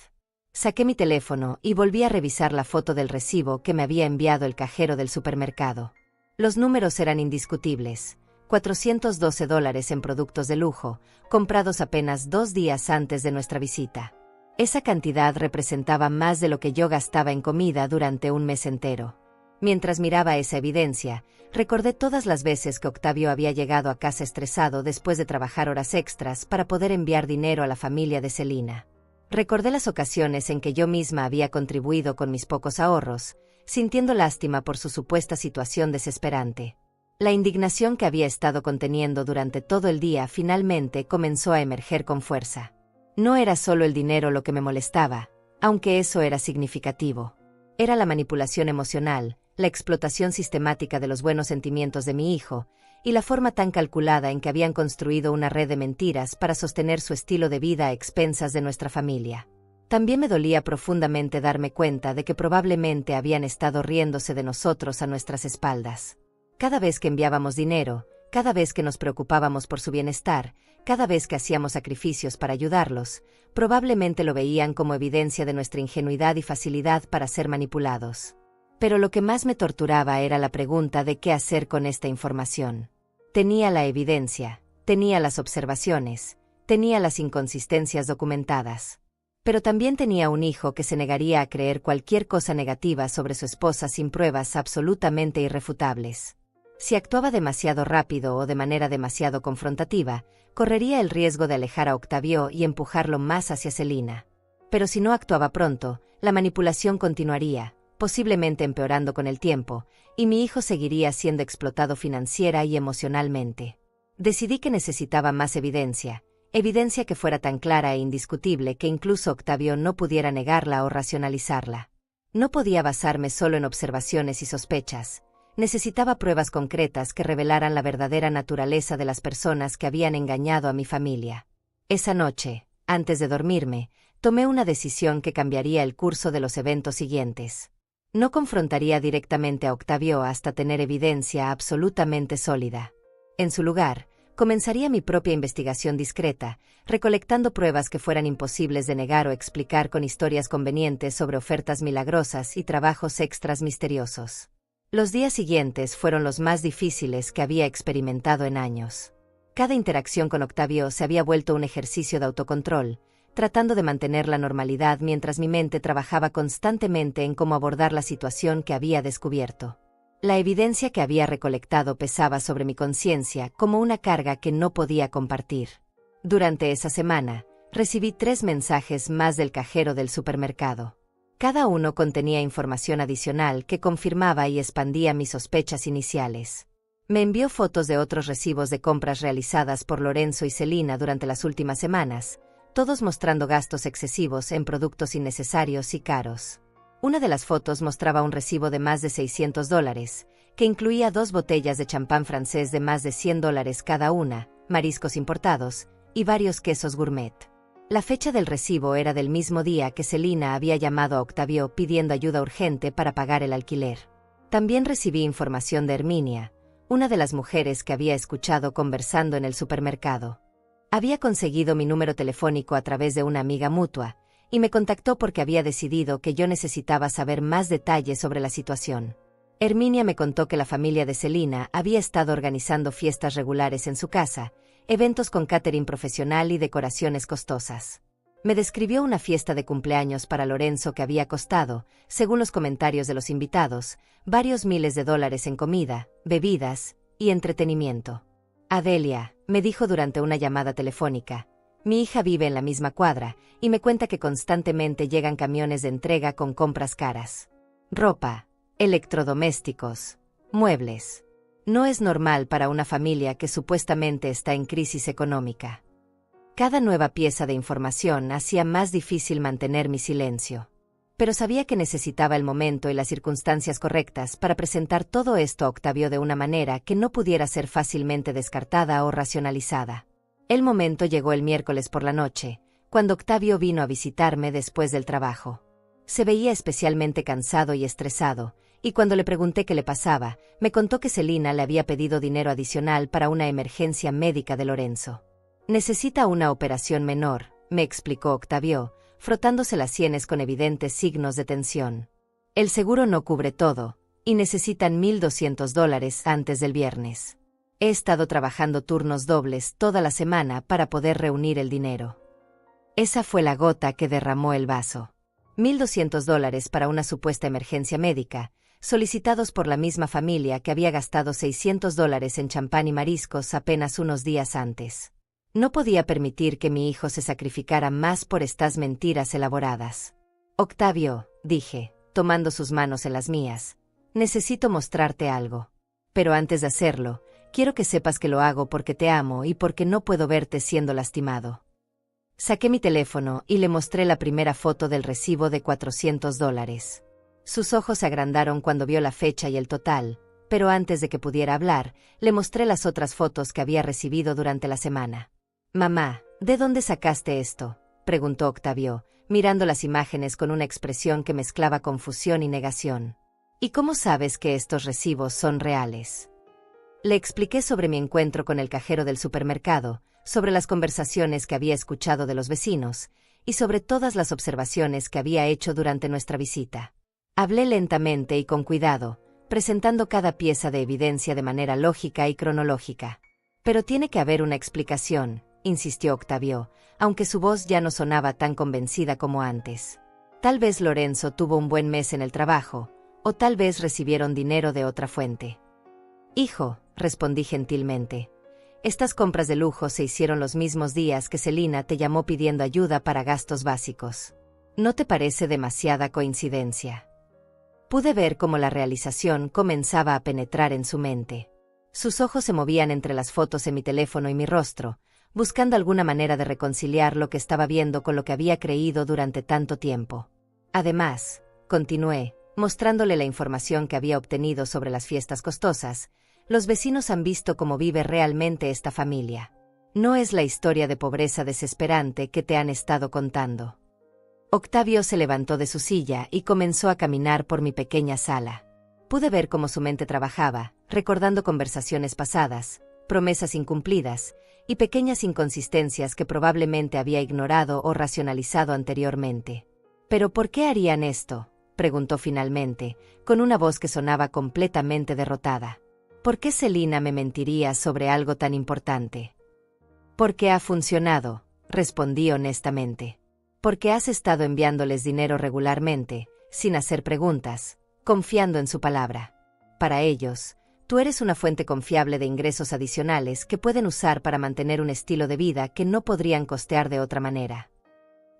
Saqué mi teléfono y volví a revisar la foto del recibo que me había enviado el cajero del supermercado. Los números eran indiscutibles: $412 en productos de lujo, comprados apenas 2 días antes de nuestra visita. Esa cantidad representaba más de lo que yo gastaba en comida durante un mes entero. Mientras miraba esa evidencia, recordé todas las veces que Octavio había llegado a casa estresado después de trabajar horas extras para poder enviar dinero a la familia de Selina. Recordé las ocasiones en que yo misma había contribuido con mis pocos ahorros, sintiendo lástima por su supuesta situación desesperante. La indignación que había estado conteniendo durante todo el día finalmente comenzó a emerger con fuerza. No era solo el dinero lo que me molestaba, aunque eso era significativo. Era la manipulación emocional, la explotación sistemática de los buenos sentimientos de mi hijo, y la forma tan calculada en que habían construido una red de mentiras para sostener su estilo de vida a expensas de nuestra familia. También me dolía profundamente darme cuenta de que probablemente habían estado riéndose de nosotros a nuestras espaldas. Cada vez que enviábamos dinero, cada vez que nos preocupábamos por su bienestar, cada vez que hacíamos sacrificios para ayudarlos, probablemente lo veían como evidencia de nuestra ingenuidad y facilidad para ser manipulados. Pero lo que más me torturaba era la pregunta de qué hacer con esta información. Tenía la evidencia, tenía las observaciones, tenía las inconsistencias documentadas. Pero también tenía un hijo que se negaría a creer cualquier cosa negativa sobre su esposa sin pruebas absolutamente irrefutables. Si actuaba demasiado rápido o de manera demasiado confrontativa, correría el riesgo de alejar a Octavio y empujarlo más hacia Selina. Pero si no actuaba pronto, la manipulación continuaría, posiblemente empeorando con el tiempo, y mi hijo seguiría siendo explotado financiera y emocionalmente. Decidí que necesitaba más evidencia que fuera tan clara e indiscutible que incluso Octavio no pudiera negarla o racionalizarla. No podía basarme solo en observaciones y sospechas. Necesitaba pruebas concretas que revelaran la verdadera naturaleza de las personas que habían engañado a mi familia. Esa noche, antes de dormirme, tomé una decisión que cambiaría el curso de los eventos siguientes. No confrontaría directamente a Octavio hasta tener evidencia absolutamente sólida. En su lugar, comenzaría mi propia investigación discreta, recolectando pruebas que fueran imposibles de negar o explicar con historias convenientes sobre ofertas milagrosas y trabajos extras misteriosos. Los días siguientes fueron los más difíciles que había experimentado en años. Cada interacción con Octavio se había vuelto un ejercicio de autocontrol, tratando de mantener la normalidad mientras mi mente trabajaba constantemente en cómo abordar la situación que había descubierto. La evidencia que había recolectado pesaba sobre mi conciencia como una carga que no podía compartir. Durante esa semana, recibí 3 mensajes más del cajero del supermercado. Cada uno contenía información adicional que confirmaba y expandía mis sospechas iniciales. Me envió fotos de otros recibos de compras realizadas por Lorenzo y Celina durante las últimas semanas, todos mostrando gastos excesivos en productos innecesarios y caros. Una de las fotos mostraba un recibo de más de $600, que incluía 2 botellas de champán francés de más de $100 cada una, mariscos importados, y varios quesos gourmet. La fecha del recibo era del mismo día que Celina había llamado a Octavio pidiendo ayuda urgente para pagar el alquiler. También recibí información de Herminia, una de las mujeres que había escuchado conversando en el supermercado. Había conseguido mi número telefónico a través de una amiga mutua, y me contactó porque había decidido que yo necesitaba saber más detalles sobre la situación. Herminia me contó que la familia de Celina había estado organizando fiestas regulares en su casa, eventos con catering profesional y decoraciones costosas. Me describió una fiesta de cumpleaños para Lorenzo que había costado, según los comentarios de los invitados, varios miles de dólares en comida, bebidas y entretenimiento. Adelia, me dijo durante una llamada telefónica, mi hija vive en la misma cuadra y me cuenta que constantemente llegan camiones de entrega con compras caras. Ropa, electrodomésticos, muebles. No es normal para una familia que supuestamente está en crisis económica. Cada nueva pieza de información hacía más difícil mantener mi silencio. Pero sabía que necesitaba el momento y las circunstancias correctas para presentar todo esto a Octavio de una manera que no pudiera ser fácilmente descartada o racionalizada. El momento llegó el miércoles por la noche, cuando Octavio vino a visitarme después del trabajo. Se veía especialmente cansado y estresado, y cuando le pregunté qué le pasaba, me contó que Celina le había pedido dinero adicional para una emergencia médica de Lorenzo. Necesita una operación menor, me explicó Octavio, frotándose las sienes con evidentes signos de tensión. El seguro no cubre todo, y necesitan $1,200 antes del viernes. He estado trabajando turnos dobles toda la semana para poder reunir el dinero. Esa fue la gota que derramó el vaso. $1,200 para una supuesta emergencia médica, solicitados por la misma familia que había gastado $600 en champán y mariscos apenas unos días antes. No podía permitir que mi hijo se sacrificara más por estas mentiras elaboradas. Octavio, dije, tomando sus manos en las mías, necesito mostrarte algo. Pero antes de hacerlo, quiero que sepas que lo hago porque te amo y porque no puedo verte siendo lastimado. Saqué mi teléfono y le mostré la primera foto del recibo de $400. Sus ojos se agrandaron cuando vio la fecha y el total, pero antes de que pudiera hablar, le mostré las otras fotos que había recibido durante la semana. Mamá, ¿de dónde sacaste esto?, preguntó Octavio, mirando las imágenes con una expresión que mezclaba confusión y negación. ¿Y cómo sabes que estos recibos son reales? Le expliqué sobre mi encuentro con el cajero del supermercado, sobre las conversaciones que había escuchado de los vecinos, y sobre todas las observaciones que había hecho durante nuestra visita. Hablé lentamente y con cuidado, presentando cada pieza de evidencia de manera lógica y cronológica. Pero tiene que haber una explicación, insistió Octavio, aunque su voz ya no sonaba tan convencida como antes. Tal vez Lorenzo tuvo un buen mes en el trabajo, o tal vez recibieron dinero de otra fuente. Hijo, respondí gentilmente, estas compras de lujo se hicieron los mismos días que Celina te llamó pidiendo ayuda para gastos básicos. ¿No te parece demasiada coincidencia? Pude ver cómo la realización comenzaba a penetrar en su mente. Sus ojos se movían entre las fotos en mi teléfono y mi rostro, buscando alguna manera de reconciliar lo que estaba viendo con lo que había creído durante tanto tiempo. Además, continué, mostrándole la información que había obtenido sobre las fiestas costosas, los vecinos han visto cómo vive realmente esta familia. No es la historia de pobreza desesperante que te han estado contando. Octavio se levantó de su silla y comenzó a caminar por mi pequeña sala. Pude ver cómo su mente trabajaba, recordando conversaciones pasadas, promesas incumplidas, y pequeñas inconsistencias que probablemente había ignorado o racionalizado anteriormente. ¿Pero por qué harían esto?, preguntó finalmente, con una voz que sonaba completamente derrotada. ¿Por qué Celina me mentiría sobre algo tan importante? Porque ha funcionado, respondí honestamente. Porque has estado enviándoles dinero regularmente, sin hacer preguntas, confiando en su palabra. Para ellos, tú eres una fuente confiable de ingresos adicionales que pueden usar para mantener un estilo de vida que no podrían costear de otra manera.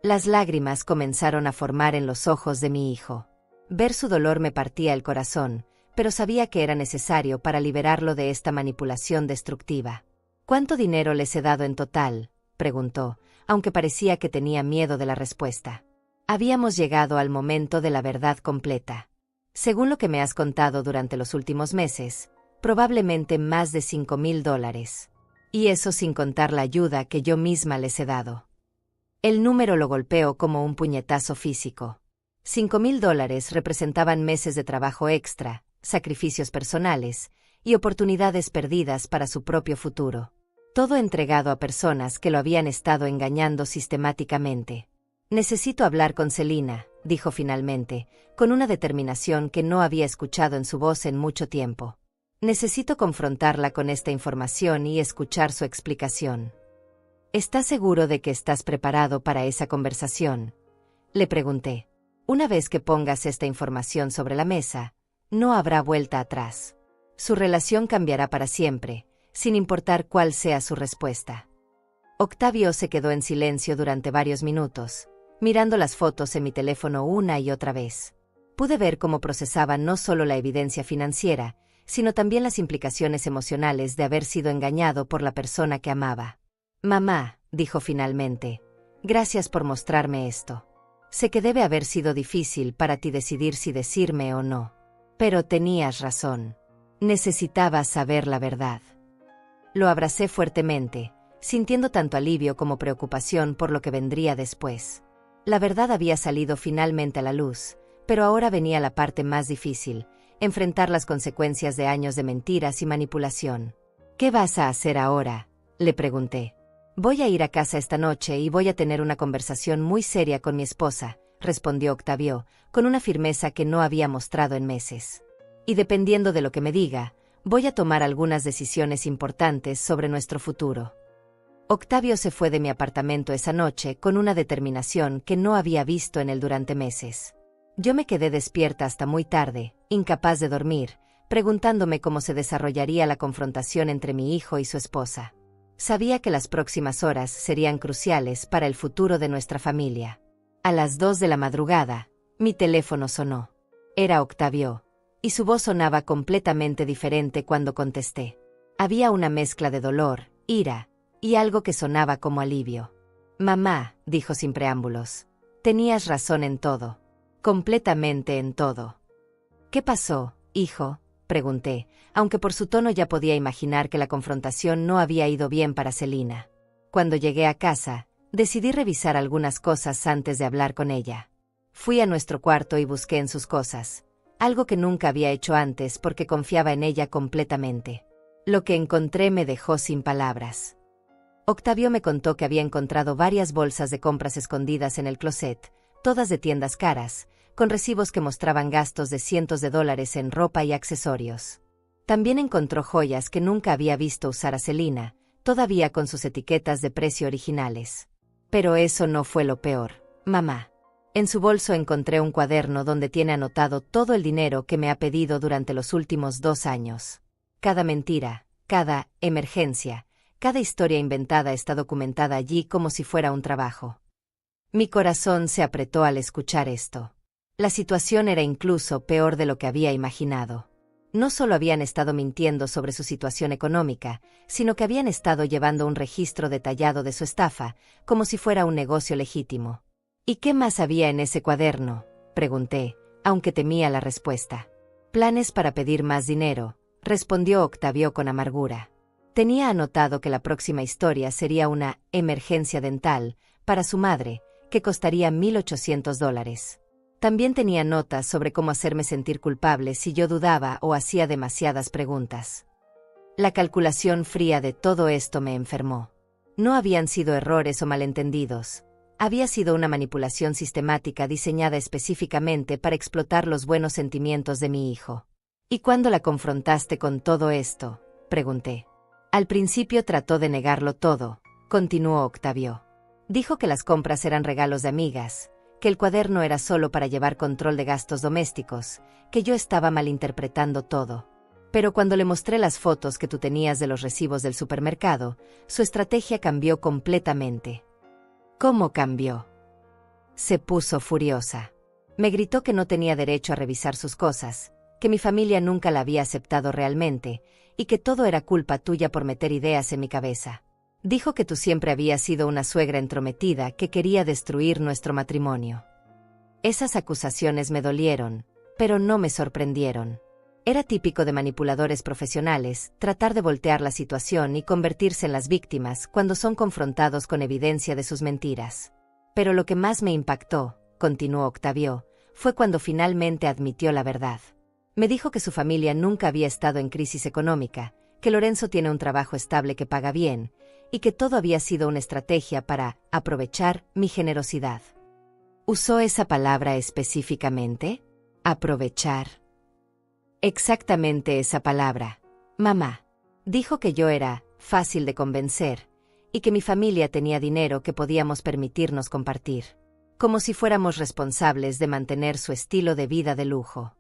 Las lágrimas comenzaron a formar en los ojos de mi hijo. Ver su dolor me partía el corazón, pero sabía que era necesario para liberarlo de esta manipulación destructiva. ¿Cuánto dinero les he dado en total?, preguntó, aunque parecía que tenía miedo de la respuesta. Habíamos llegado al momento de la verdad completa. Según lo que me has contado durante los últimos meses, probablemente más de $5,000. Y eso sin contar la ayuda que yo misma les he dado. El número lo golpeó como un puñetazo físico. $5,000 representaban meses de trabajo extra, sacrificios personales y oportunidades perdidas para su propio futuro. Todo entregado a personas que lo habían estado engañando sistemáticamente. Necesito hablar con Selina, dijo finalmente, con una determinación que no había escuchado en su voz en mucho tiempo. Necesito confrontarla con esta información y escuchar su explicación. ¿Estás seguro de que estás preparado para esa conversación?, le pregunté. Una vez que pongas esta información sobre la mesa, no habrá vuelta atrás. Su relación cambiará para siempre, sin importar cuál sea su respuesta. Octavio se quedó en silencio durante varios minutos, mirando las fotos en mi teléfono una y otra vez. Pude ver cómo procesaba no solo la evidencia financiera, sino también las implicaciones emocionales de haber sido engañado por la persona que amaba. «Mamá», dijo finalmente, «gracias por mostrarme esto. Sé que debe haber sido difícil para ti decidir si decirme o no. Pero tenías razón. Necesitaba saber la verdad». Lo abracé fuertemente, sintiendo tanto alivio como preocupación por lo que vendría después. La verdad había salido finalmente a la luz, pero ahora venía la parte más difícil, enfrentar las consecuencias de años de mentiras y manipulación. «¿Qué vas a hacer ahora?», le pregunté. «Voy a ir a casa esta noche y voy a tener una conversación muy seria con mi esposa», respondió Octavio, con una firmeza que no había mostrado en meses. «Y dependiendo de lo que me diga, voy a tomar algunas decisiones importantes sobre nuestro futuro». Octavio se fue de mi apartamento esa noche con una determinación que no había visto en él durante meses. Yo me quedé despierta hasta muy tarde, incapaz de dormir, preguntándome cómo se desarrollaría la confrontación entre mi hijo y su esposa. Sabía que las próximas horas serían cruciales para el futuro de nuestra familia. A las 2 de la madrugada, mi teléfono sonó. Era Octavio, y su voz sonaba completamente diferente cuando contesté. Había una mezcla de dolor, ira, y algo que sonaba como alivio. «Mamá», dijo sin preámbulos, «tenías razón en todo. Completamente en todo». «¿Qué pasó, hijo?», pregunté, aunque por su tono ya podía imaginar que la confrontación no había ido bien para Selina. Cuando llegué a casa, decidí revisar algunas cosas antes de hablar con ella. Fui a nuestro cuarto y busqué en sus cosas, algo que nunca había hecho antes porque confiaba en ella completamente. Lo que encontré me dejó sin palabras. Octavio me contó que había encontrado varias bolsas de compras escondidas en el closet, todas de tiendas caras, con recibos que mostraban gastos de cientos de dólares en ropa y accesorios. También encontró joyas que nunca había visto usar a Selina, todavía con sus etiquetas de precio originales. Pero eso no fue lo peor, mamá. En su bolso encontré un cuaderno donde tiene anotado todo el dinero que me ha pedido durante los últimos 2 años. Cada mentira, cada emergencia, cada historia inventada está documentada allí como si fuera un trabajo. Mi corazón se apretó al escuchar esto. La situación era incluso peor de lo que había imaginado. No solo habían estado mintiendo sobre su situación económica, sino que habían estado llevando un registro detallado de su estafa, como si fuera un negocio legítimo. «¿Y qué más había en ese cuaderno?», pregunté, aunque temía la respuesta. «Planes para pedir más dinero», respondió Octavio con amargura. Tenía anotado que la próxima historia sería una emergencia dental para su madre, que costaría $1,800. También tenía notas sobre cómo hacerme sentir culpable si yo dudaba o hacía demasiadas preguntas. La calculación fría de todo esto me enfermó. No habían sido errores o malentendidos. Había sido una manipulación sistemática diseñada específicamente para explotar los buenos sentimientos de mi hijo. «¿Y cuándo la confrontaste con todo esto?», pregunté. «Al principio trató de negarlo todo», continuó Octavio. «Dijo que las compras eran regalos de amigas, que el cuaderno era solo para llevar control de gastos domésticos, que yo estaba malinterpretando todo. Pero cuando le mostré las fotos que tú tenías de los recibos del supermercado, su estrategia cambió completamente». «¿Cómo cambió?». Se puso furiosa. Me gritó que no tenía derecho a revisar sus cosas, que mi familia nunca la había aceptado realmente, y que todo era culpa tuya por meter ideas en mi cabeza. Dijo que tú siempre habías sido una suegra entrometida que quería destruir nuestro matrimonio. Esas acusaciones me dolieron, pero no me sorprendieron. Era típico de manipuladores profesionales tratar de voltear la situación y convertirse en las víctimas cuando son confrontados con evidencia de sus mentiras. Pero lo que más me impactó, continuó Octavio, fue cuando finalmente admitió la verdad. Me dijo que su familia nunca había estado en crisis económica, que Lorenzo tiene un trabajo estable que paga bien, y que todo había sido una estrategia para aprovechar mi generosidad. ¿Usó esa palabra específicamente? Aprovechar. Exactamente esa palabra. Mamá. Dijo que yo era fácil de convencer, y que mi familia tenía dinero que podíamos permitirnos compartir, como si fuéramos responsables de mantener su estilo de vida de lujo.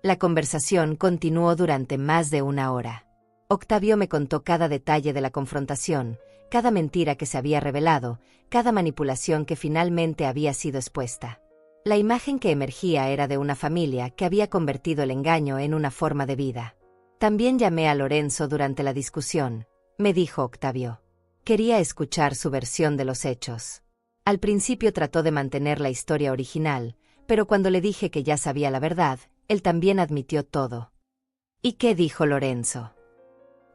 La conversación continuó durante más de una hora. Octavio me contó cada detalle de la confrontación, cada mentira que se había revelado, cada manipulación que finalmente había sido expuesta. La imagen que emergía era de una familia que había convertido el engaño en una forma de vida. También llamé a Lorenzo durante la discusión, me dijo Octavio. Quería escuchar su versión de los hechos. Al principio trató de mantener la historia original, pero cuando le dije que ya sabía la verdad, él también admitió todo. ¿Y qué dijo Lorenzo?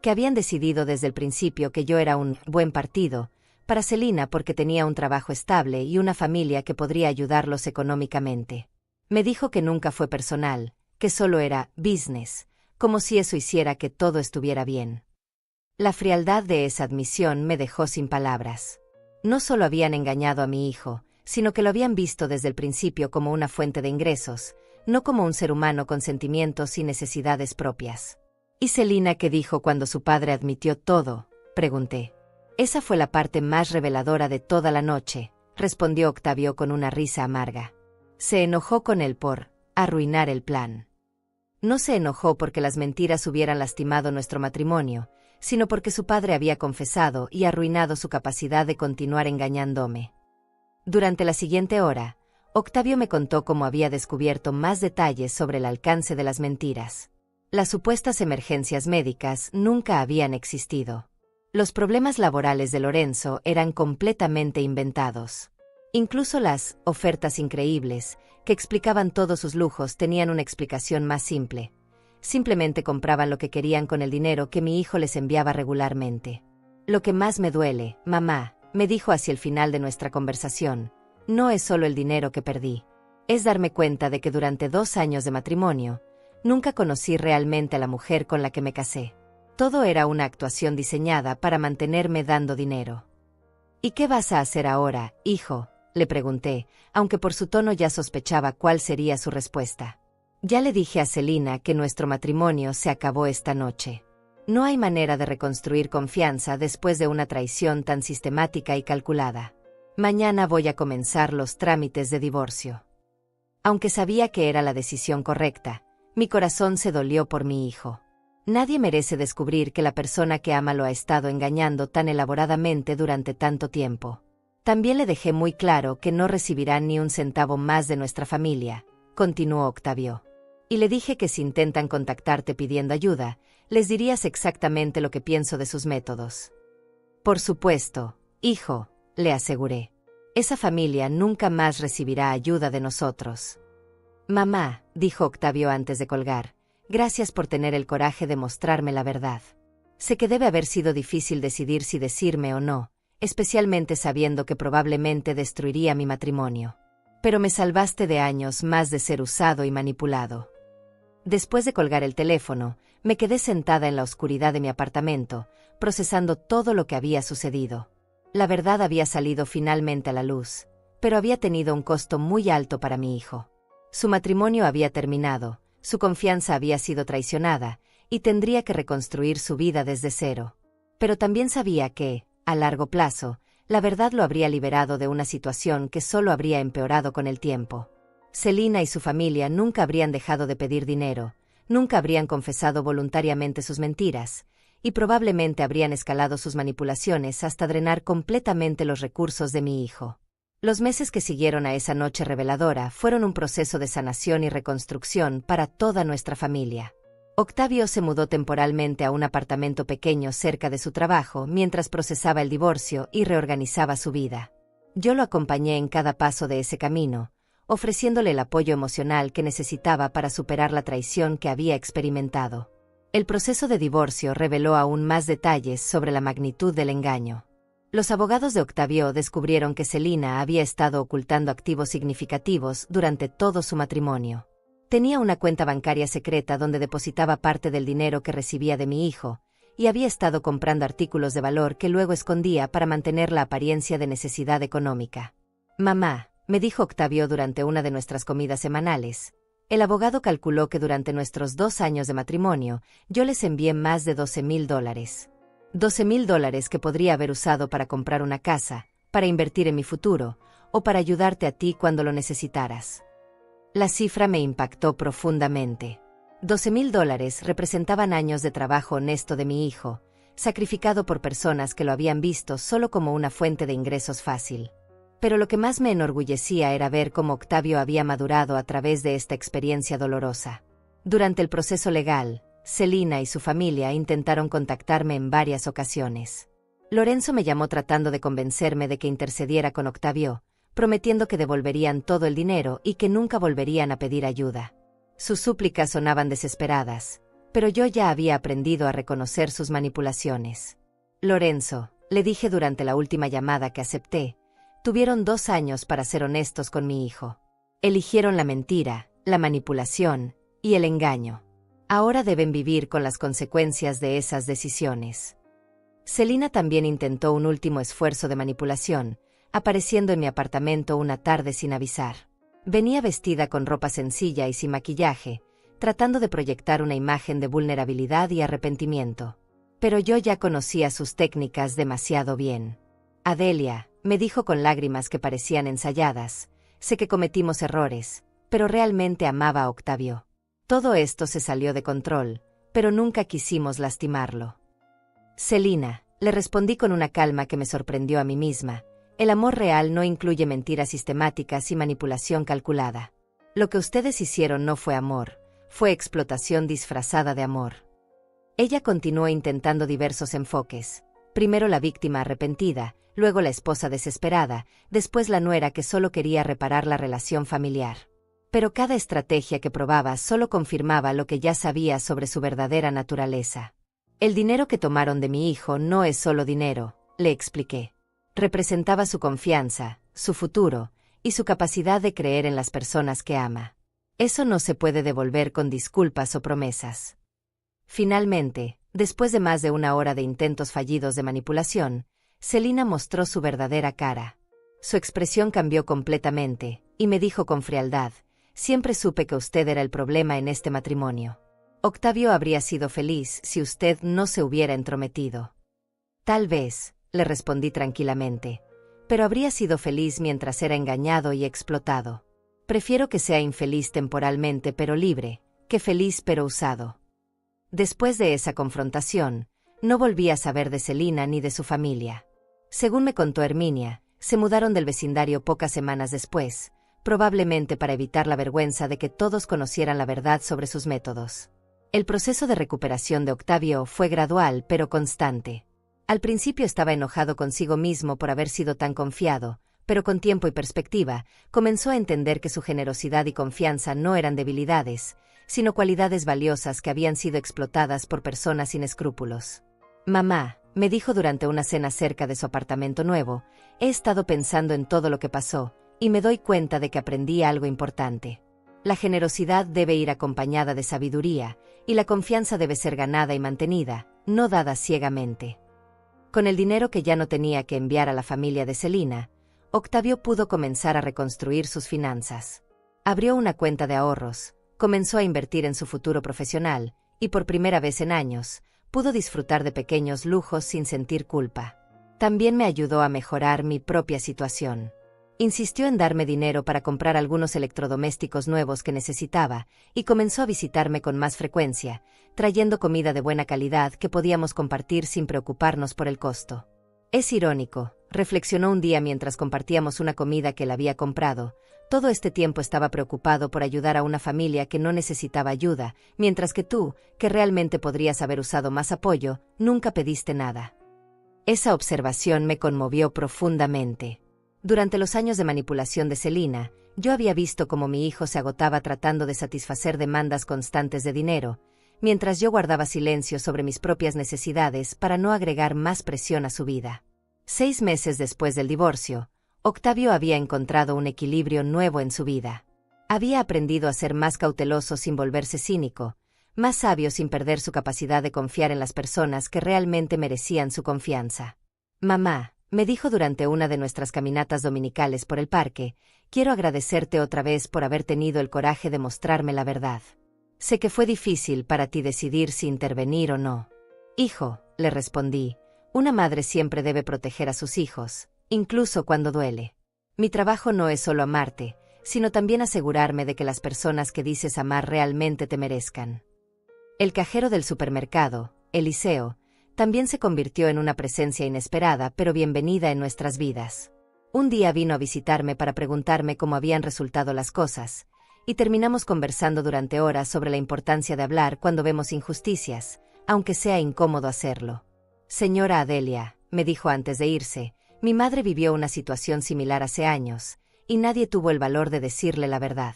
Que habían decidido desde el principio que yo era un buen partido para Celina porque tenía un trabajo estable y una familia que podría ayudarlos económicamente. Me dijo que nunca fue personal, que solo era business, como si eso hiciera que todo estuviera bien. La frialdad de esa admisión me dejó sin palabras. No solo habían engañado a mi hijo, sino que lo habían visto desde el principio como una fuente de ingresos, no como un ser humano con sentimientos y necesidades propias. ¿Y Celina qué dijo cuando su padre admitió todo?, pregunté. Esa fue la parte más reveladora de toda la noche, respondió Octavio con una risa amarga. Se enojó con él por arruinar el plan. No se enojó porque las mentiras hubieran lastimado nuestro matrimonio, sino porque su padre había confesado y arruinado su capacidad de continuar engañándome. Durante la siguiente hora, Octavio me contó cómo había descubierto más detalles sobre el alcance de las mentiras. Las supuestas emergencias médicas nunca habían existido. Los problemas laborales de Lorenzo eran completamente inventados. Incluso las ofertas increíbles, que explicaban todos sus lujos, tenían una explicación más simple. Simplemente compraban lo que querían con el dinero que mi hijo les enviaba regularmente. Lo que más me duele, mamá, me dijo hacia el final de nuestra conversación, no es solo el dinero que perdí. Es darme cuenta de que durante 2 años de matrimonio, nunca conocí realmente a la mujer con la que me casé. Todo era una actuación diseñada para mantenerme dando dinero. ¿Y qué vas a hacer ahora, hijo?, le pregunté, aunque por su tono ya sospechaba cuál sería su respuesta. Ya le dije a Celina que nuestro matrimonio se acabó esta noche. No hay manera de reconstruir confianza después de una traición tan sistemática y calculada. Mañana voy a comenzar los trámites de divorcio. Aunque sabía que era la decisión correcta, mi corazón se dolió por mi hijo. Nadie merece descubrir que la persona que ama lo ha estado engañando tan elaboradamente durante tanto tiempo. También le dejé muy claro que no recibirán ni un centavo más de nuestra familia, continuó Octavio. Y le dije que si intentan contactarte pidiendo ayuda, les dirías exactamente lo que pienso de sus métodos. Por supuesto, hijo, le aseguré. Esa familia nunca más recibirá ayuda de nosotros. Mamá, dijo Octavio antes de colgar, gracias por tener el coraje de mostrarme la verdad. Sé que debe haber sido difícil decidir si decirme o no, especialmente sabiendo que probablemente destruiría mi matrimonio. Pero me salvaste de años más de ser usado y manipulado. Después de colgar el teléfono, me quedé sentada en la oscuridad de mi apartamento, procesando todo lo que había sucedido. La verdad había salido finalmente a la luz, pero había tenido un costo muy alto para mi hijo. Su matrimonio había terminado, su confianza había sido traicionada, y tendría que reconstruir su vida desde cero. Pero también sabía que, a largo plazo, la verdad lo habría liberado de una situación que solo habría empeorado con el tiempo. Celina y su familia nunca habrían dejado de pedir dinero, nunca habrían confesado voluntariamente sus mentiras, y probablemente habrían escalado sus manipulaciones hasta drenar completamente los recursos de mi hijo. Los meses que siguieron a esa noche reveladora fueron un proceso de sanación y reconstrucción para toda nuestra familia. Octavio se mudó temporalmente a un apartamento pequeño cerca de su trabajo mientras procesaba el divorcio y reorganizaba su vida. Yo lo acompañé en cada paso de ese camino, ofreciéndole el apoyo emocional que necesitaba para superar la traición que había experimentado. El proceso de divorcio reveló aún más detalles sobre la magnitud del engaño. Los abogados de Octavio descubrieron que Celina había estado ocultando activos significativos durante todo su matrimonio. Tenía una cuenta bancaria secreta donde depositaba parte del dinero que recibía de mi hijo, y había estado comprando artículos de valor que luego escondía para mantener la apariencia de necesidad económica. «Mamá», me dijo Octavio durante una de nuestras comidas semanales, el abogado calculó que durante nuestros 2 años de matrimonio yo les envié más de $12,000. $12,000 que podría haber usado para comprar una casa, para invertir en mi futuro, o para ayudarte a ti cuando lo necesitaras. La cifra me impactó profundamente. $12,000 representaban años de trabajo honesto de mi hijo, sacrificado por personas que lo habían visto solo como una fuente de ingresos fácil. Pero lo que más me enorgullecía era ver cómo Octavio había madurado a través de esta experiencia dolorosa. Durante el proceso legal, Celina y su familia intentaron contactarme en varias ocasiones. Lorenzo me llamó tratando de convencerme de que intercediera con Octavio, prometiendo que devolverían todo el dinero y que nunca volverían a pedir ayuda. Sus súplicas sonaban desesperadas, pero yo ya había aprendido a reconocer sus manipulaciones. Lorenzo, le dije durante la última llamada que acepté, tuvieron 2 años para ser honestos con mi hijo. Eligieron la mentira, la manipulación y el engaño. Ahora deben vivir con las consecuencias de esas decisiones. Celina también intentó un último esfuerzo de manipulación, apareciendo en mi apartamento una tarde sin avisar. Venía vestida con ropa sencilla y sin maquillaje, tratando de proyectar una imagen de vulnerabilidad y arrepentimiento. Pero yo ya conocía sus técnicas demasiado bien. Adelia, me dijo con lágrimas que parecían ensayadas, sé que cometimos errores, pero realmente amaba a Octavio. Todo esto se salió de control, pero nunca quisimos lastimarlo. Celina, le respondí con una calma que me sorprendió a mí misma. El amor real no incluye mentiras sistemáticas y manipulación calculada. Lo que ustedes hicieron no fue amor, fue explotación disfrazada de amor. Ella continuó intentando diversos enfoques. Primero la víctima arrepentida, luego la esposa desesperada, después la nuera que solo quería reparar la relación familiar. Pero cada estrategia que probaba solo confirmaba lo que ya sabía sobre su verdadera naturaleza. El dinero que tomaron de mi hijo no es solo dinero, le expliqué. Representaba su confianza, su futuro, y su capacidad de creer en las personas que ama. Eso no se puede devolver con disculpas o promesas. Finalmente, después de más de 1 hora de intentos fallidos de manipulación, Celina mostró su verdadera cara. Su expresión cambió completamente, y me dijo con frialdad, «Siempre supe que usted era el problema en este matrimonio. Octavio habría sido feliz si usted no se hubiera entrometido». «Tal vez», le respondí tranquilamente, «pero habría sido feliz mientras era engañado y explotado. Prefiero que sea infeliz temporalmente pero libre, que feliz pero usado». Después de esa confrontación, no volví a saber de Celina ni de su familia. Según me contó Herminia, se mudaron del vecindario pocas semanas después, probablemente para evitar la vergüenza de que todos conocieran la verdad sobre sus métodos. El proceso de recuperación de Octavio fue gradual pero constante. Al principio estaba enojado consigo mismo por haber sido tan confiado, pero con tiempo y perspectiva, comenzó a entender que su generosidad y confianza no eran debilidades, sino cualidades valiosas que habían sido explotadas por personas sin escrúpulos. «Mamá», me dijo durante una cena cerca de su apartamento nuevo, «he estado pensando en todo lo que pasó, y me doy cuenta de que aprendí algo importante. La generosidad debe ir acompañada de sabiduría, y la confianza debe ser ganada y mantenida, no dada ciegamente». Con el dinero que ya no tenía que enviar a la familia de Celina, Octavio pudo comenzar a reconstruir sus finanzas. Abrió una cuenta de ahorros, comenzó a invertir en su futuro profesional, y por primera vez en años, pudo disfrutar de pequeños lujos sin sentir culpa. También me ayudó a mejorar mi propia situación. Insistió en darme dinero para comprar algunos electrodomésticos nuevos que necesitaba, y comenzó a visitarme con más frecuencia, trayendo comida de buena calidad que podíamos compartir sin preocuparnos por el costo. «Es irónico», reflexionó un día mientras compartíamos una comida que él había comprado. Todo este tiempo estaba preocupado por ayudar a una familia que no necesitaba ayuda, mientras que tú, que realmente podrías haber usado más apoyo, nunca pediste nada. Esa observación me conmovió profundamente. Durante los años de manipulación de Selina, yo había visto cómo mi hijo se agotaba tratando de satisfacer demandas constantes de dinero, mientras yo guardaba silencio sobre mis propias necesidades para no agregar más presión a su vida. 6 meses después del divorcio, Octavio había encontrado un equilibrio nuevo en su vida. Había aprendido a ser más cauteloso sin volverse cínico, más sabio sin perder su capacidad de confiar en las personas que realmente merecían su confianza. Mamá, me dijo durante una de nuestras caminatas dominicales por el parque, quiero agradecerte otra vez por haber tenido el coraje de mostrarme la verdad. Sé que fue difícil para ti decidir si intervenir o no. Hijo, le respondí, una madre siempre debe proteger a sus hijos, incluso cuando duele. Mi trabajo no es solo amarte, sino también asegurarme de que las personas que dices amar realmente te merezcan. El cajero del supermercado, Eliseo, también se convirtió en una presencia inesperada pero bienvenida en nuestras vidas. Un día vino a visitarme para preguntarme cómo habían resultado las cosas, y terminamos conversando durante horas sobre la importancia de hablar cuando vemos injusticias, aunque sea incómodo hacerlo. Señora Adelia, me dijo antes de irse, mi madre vivió una situación similar hace años, y nadie tuvo el valor de decirle la verdad.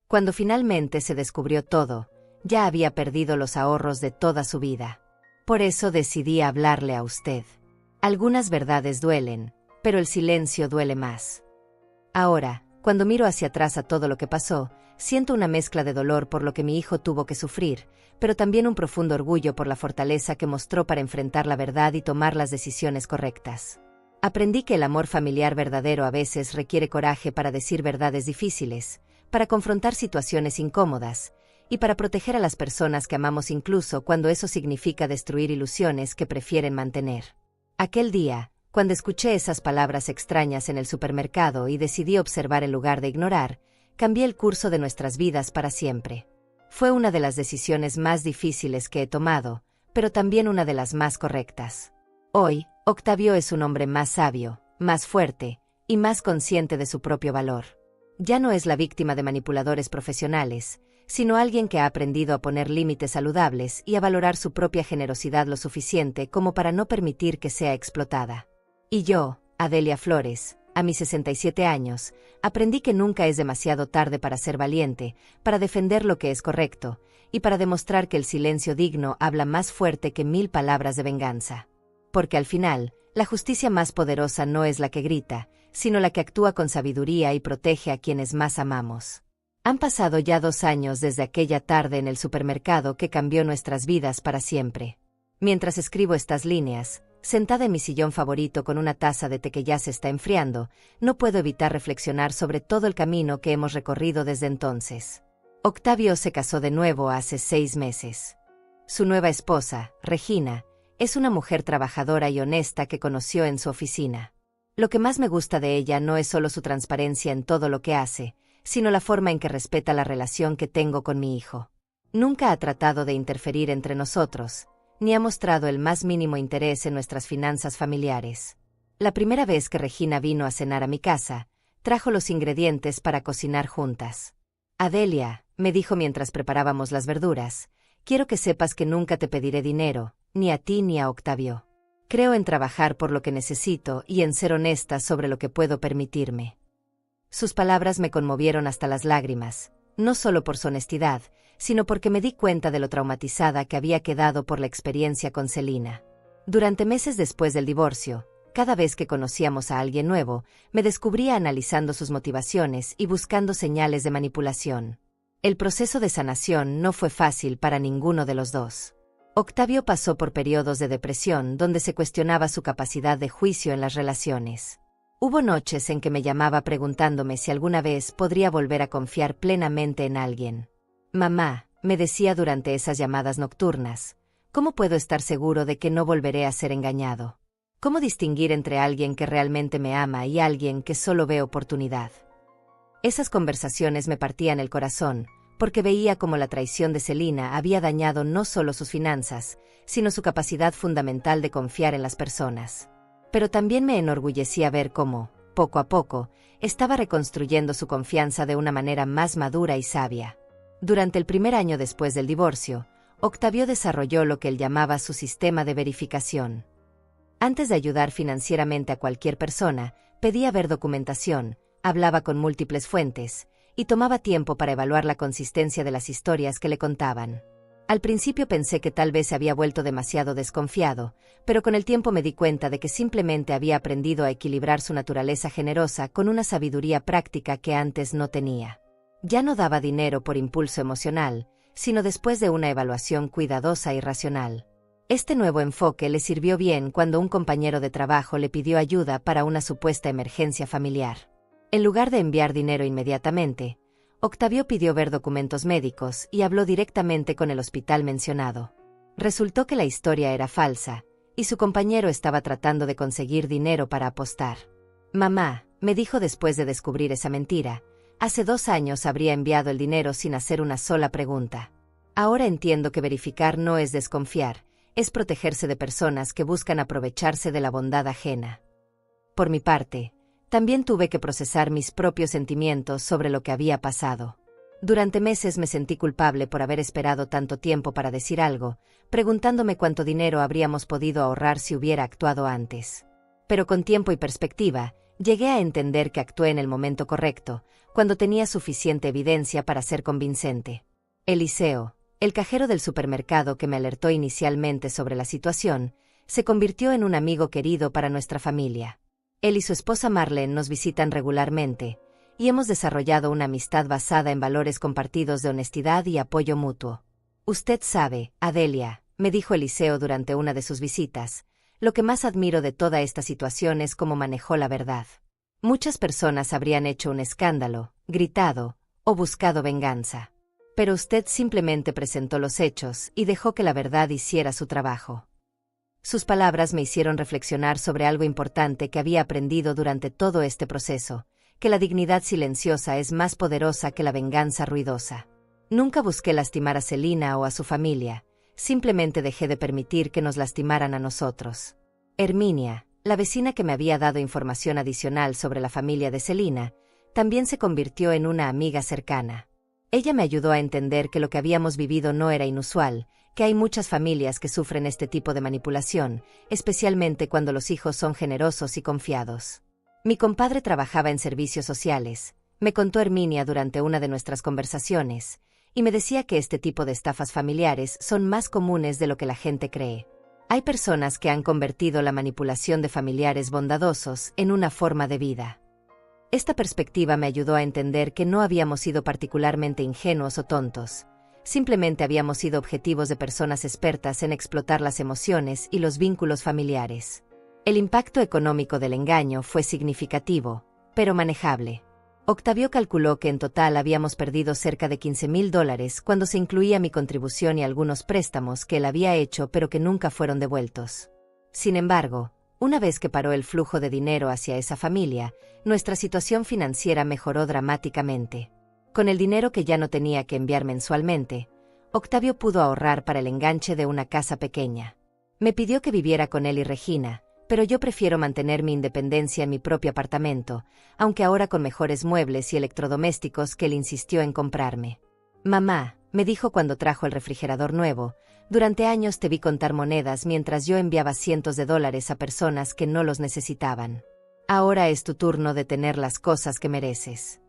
Cuando finalmente se descubrió todo, ya había perdido los ahorros de toda su vida. Por eso decidí hablarle a usted. Algunas verdades duelen, pero el silencio duele más. Ahora, cuando miro hacia atrás a todo lo que pasó, siento una mezcla de dolor por lo que mi hijo tuvo que sufrir, pero también un profundo orgullo por la fortaleza que mostró para enfrentar la verdad y tomar las decisiones correctas. Aprendí que el amor familiar verdadero a veces requiere coraje para decir verdades difíciles, para confrontar situaciones incómodas, y para proteger a las personas que amamos incluso cuando eso significa destruir ilusiones que prefieren mantener. Aquel día, cuando escuché esas palabras extrañas en el supermercado y decidí observar en lugar de ignorar, cambié el curso de nuestras vidas para siempre. Fue una de las decisiones más difíciles que he tomado, pero también una de las más correctas. Hoy, Octavio es un hombre más sabio, más fuerte, y más consciente de su propio valor. Ya no es la víctima de manipuladores profesionales, sino alguien que ha aprendido a poner límites saludables y a valorar su propia generosidad lo suficiente como para no permitir que sea explotada. Y yo, Adelia Flores, a mis 67 años, aprendí que nunca es demasiado tarde para ser valiente, para defender lo que es correcto, y para demostrar que el silencio digno habla más fuerte que 1000 palabras de venganza. Porque al final, la justicia más poderosa no es la que grita, sino la que actúa con sabiduría y protege a quienes más amamos. Han pasado ya 2 años desde aquella tarde en el supermercado que cambió nuestras vidas para siempre. Mientras escribo estas líneas, sentada en mi sillón favorito con una taza de té que ya se está enfriando, no puedo evitar reflexionar sobre todo el camino que hemos recorrido desde entonces. Octavio se casó de nuevo hace 6 meses. Su nueva esposa, Regina, es una mujer trabajadora y honesta que conoció en su oficina. Lo que más me gusta de ella no es solo su transparencia en todo lo que hace, sino la forma en que respeta la relación que tengo con mi hijo. Nunca ha tratado de interferir entre nosotros, ni ha mostrado el más mínimo interés en nuestras finanzas familiares. La primera vez que Regina vino a cenar a mi casa, trajo los ingredientes para cocinar juntas. Adelia, me dijo mientras preparábamos las verduras, quiero que sepas que nunca te pediré dinero, ni a ti ni a Octavio. Creo en trabajar por lo que necesito y en ser honesta sobre lo que puedo permitirme. Sus palabras me conmovieron hasta las lágrimas, no solo por su honestidad, sino porque me di cuenta de lo traumatizada que había quedado por la experiencia con Selina. Durante meses después del divorcio, cada vez que conocíamos a alguien nuevo, me descubría analizando sus motivaciones y buscando señales de manipulación. El proceso de sanación no fue fácil para ninguno de los dos. Octavio pasó por periodos de depresión donde se cuestionaba su capacidad de juicio en las relaciones. Hubo noches en que me llamaba preguntándome si alguna vez podría volver a confiar plenamente en alguien. Mamá, me decía durante esas llamadas nocturnas, ¿cómo puedo estar seguro de que no volveré a ser engañado? ¿Cómo distinguir entre alguien que realmente me ama y alguien que solo ve oportunidad? Esas conversaciones me partían el corazón, porque veía cómo la traición de Selina había dañado no solo sus finanzas, sino su capacidad fundamental de confiar en las personas. pero también me enorgullecía ver cómo, poco a poco, estaba reconstruyendo su confianza de una manera más madura y sabia. Durante el primer año después del divorcio, Octavio desarrolló lo que él llamaba su sistema de verificación. Antes de ayudar financieramente a cualquier persona, pedía ver documentación, hablaba con múltiples fuentes, y tomaba tiempo para evaluar la consistencia de las historias que le contaban. Al principio pensé que tal vez se había vuelto demasiado desconfiado, pero con el tiempo me di cuenta de que simplemente había aprendido a equilibrar su naturaleza generosa con una sabiduría práctica que antes no tenía. Ya no daba dinero por impulso emocional, sino después de una evaluación cuidadosa y racional. Este nuevo enfoque le sirvió bien cuando un compañero de trabajo le pidió ayuda para una supuesta emergencia familiar. En lugar de enviar dinero inmediatamente, Octavio pidió ver documentos médicos y habló directamente con el hospital mencionado. Resultó que la historia era falsa, y su compañero estaba tratando de conseguir dinero para apostar. «Mamá», me dijo después de descubrir esa mentira, «hace 2 años habría enviado el dinero sin hacer una sola pregunta. Ahora entiendo que verificar no es desconfiar, es protegerse de personas que buscan aprovecharse de la bondad ajena». Por mi parte, también tuve que procesar mis propios sentimientos sobre lo que había pasado. Durante meses me sentí culpable por haber esperado tanto tiempo para decir algo, preguntándome cuánto dinero habríamos podido ahorrar si hubiera actuado antes. Pero con tiempo y perspectiva, llegué a entender que actué en el momento correcto, cuando tenía suficiente evidencia para ser convincente. Eliseo, el cajero del supermercado que me alertó inicialmente sobre la situación, se convirtió en un amigo querido para nuestra familia. Él y su esposa Marlene nos visitan regularmente, y hemos desarrollado una amistad basada en valores compartidos de honestidad y apoyo mutuo. «Usted sabe, Adelia», me dijo Eliseo durante una de sus visitas, «lo que más admiro de toda esta situación es cómo manejó la verdad. Muchas personas habrían hecho un escándalo, gritado, o buscado venganza. Pero usted simplemente presentó los hechos y dejó que la verdad hiciera su trabajo». Sus palabras me hicieron reflexionar sobre algo importante que había aprendido durante todo este proceso, que la dignidad silenciosa es más poderosa que la venganza ruidosa. Nunca busqué lastimar a Celina o a su familia, simplemente dejé de permitir que nos lastimaran a nosotros. Herminia, la vecina que me había dado información adicional sobre la familia de Celina, también se convirtió en una amiga cercana. Ella me ayudó a entender que lo que habíamos vivido no era inusual, que hay muchas familias que sufren este tipo de manipulación, especialmente cuando los hijos son generosos y confiados. Mi compadre trabajaba en servicios sociales, me contó Herminia durante una de nuestras conversaciones, y me decía que este tipo de estafas familiares son más comunes de lo que la gente cree. Hay personas que han convertido la manipulación de familiares bondadosos en una forma de vida. Esta perspectiva me ayudó a entender que no habíamos sido particularmente ingenuos o tontos. Simplemente habíamos sido objetivos de personas expertas en explotar las emociones y los vínculos familiares. El impacto económico del engaño fue significativo, pero manejable. Octavio calculó que en total habíamos perdido cerca de $15,000 cuando se incluía mi contribución y algunos préstamos que él había hecho pero que nunca fueron devueltos. Sin embargo, una vez que paró el flujo de dinero hacia esa familia, nuestra situación financiera mejoró dramáticamente. Con el dinero que ya no tenía que enviar mensualmente, Octavio pudo ahorrar para el enganche de una casa pequeña. Me pidió que viviera con él y Regina, pero yo prefiero mantener mi independencia en mi propio apartamento, aunque ahora con mejores muebles y electrodomésticos que él insistió en comprarme. «Mamá», me dijo cuando trajo el refrigerador nuevo, «durante años te vi contar monedas mientras yo enviaba cientos de dólares a personas que no los necesitaban. Ahora es tu turno de tener las cosas que mereces».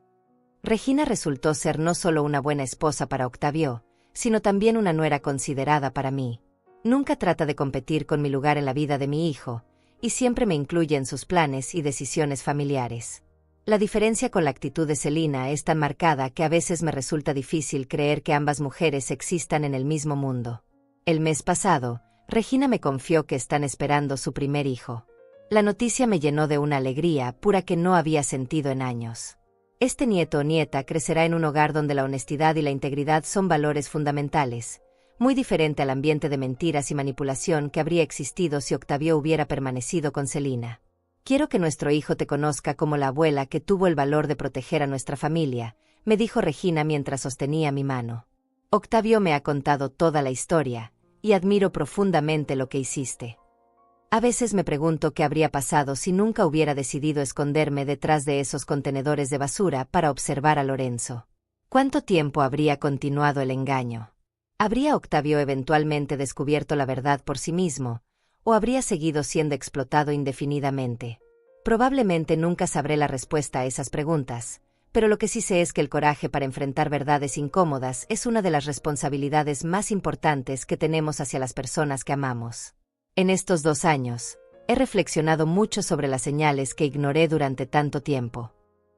Regina resultó ser no solo una buena esposa para Octavio, sino también una nuera considerada para mí. Nunca trata de competir con mi lugar en la vida de mi hijo, y siempre me incluye en sus planes y decisiones familiares. La diferencia con la actitud de Celina es tan marcada que a veces me resulta difícil creer que ambas mujeres existan en el mismo mundo. El mes pasado, Regina me confió que están esperando su primer hijo. La noticia me llenó de una alegría pura que no había sentido en años. Este nieto o nieta crecerá en un hogar donde la honestidad y la integridad son valores fundamentales, muy diferente al ambiente de mentiras y manipulación que habría existido si Octavio hubiera permanecido con Celina. «Quiero que nuestro hijo te conozca como la abuela que tuvo el valor de proteger a nuestra familia», me dijo Regina mientras sostenía mi mano. «Octavio me ha contado toda la historia, y admiro profundamente lo que hiciste. A veces me pregunto qué habría pasado si nunca hubiera decidido esconderme detrás de esos contenedores de basura para observar a Lorenzo. ¿Cuánto tiempo habría continuado el engaño? ¿Habría Octavio eventualmente descubierto la verdad por sí mismo, o habría seguido siendo explotado indefinidamente? Probablemente nunca sabré la respuesta a esas preguntas, pero lo que sí sé es que el coraje para enfrentar verdades incómodas es una de las responsabilidades más importantes que tenemos hacia las personas que amamos. En estos 2 años, he reflexionado mucho sobre las señales que ignoré durante tanto tiempo.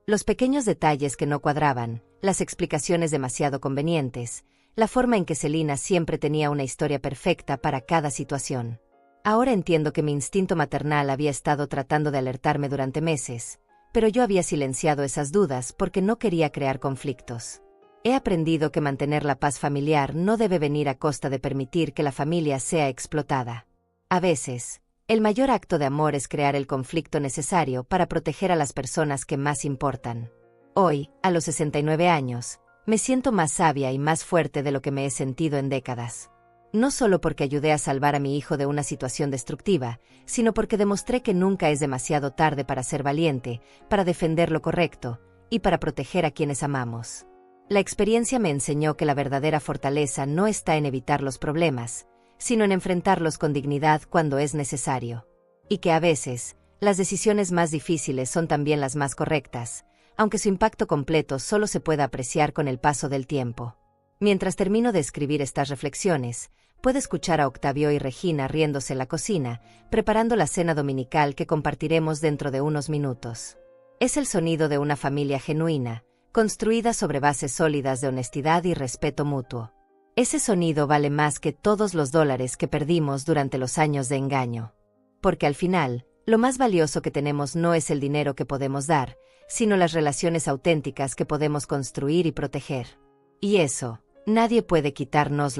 Los pequeños detalles que no cuadraban, las explicaciones demasiado convenientes, la forma en que Selina siempre tenía una historia perfecta para cada situación. Ahora entiendo que mi instinto maternal había estado tratando de alertarme durante meses, pero yo había silenciado esas dudas porque no quería crear conflictos. He aprendido que mantener la paz familiar no debe venir a costa de permitir que la familia sea explotada. A veces, el mayor acto de amor es crear el conflicto necesario para proteger a las personas que más importan. Hoy, a los 69 años, me siento más sabia y más fuerte de lo que me he sentido en décadas. No solo porque ayudé a salvar a mi hijo de una situación destructiva, sino porque demostré que nunca es demasiado tarde para ser valiente, para defender lo correcto y para proteger a quienes amamos. La experiencia me enseñó que la verdadera fortaleza no está en evitar los problemas, sino en enfrentarlos con dignidad cuando es necesario. Y que a veces, las decisiones más difíciles son también las más correctas, aunque su impacto completo solo se pueda apreciar con el paso del tiempo. Mientras termino de escribir estas reflexiones, puedo escuchar a Octavio y Regina riéndose en la cocina, preparando la cena dominical que compartiremos dentro de unos minutos. Es el sonido de una familia genuina, construida sobre bases sólidas de honestidad y respeto mutuo. Ese sonido vale más que todos los dólares que perdimos durante los años de engaño. Porque al final, lo más valioso que tenemos no es el dinero que podemos dar, sino las relaciones auténticas que podemos construir y proteger. Y eso, nadie puede quitárnoslo.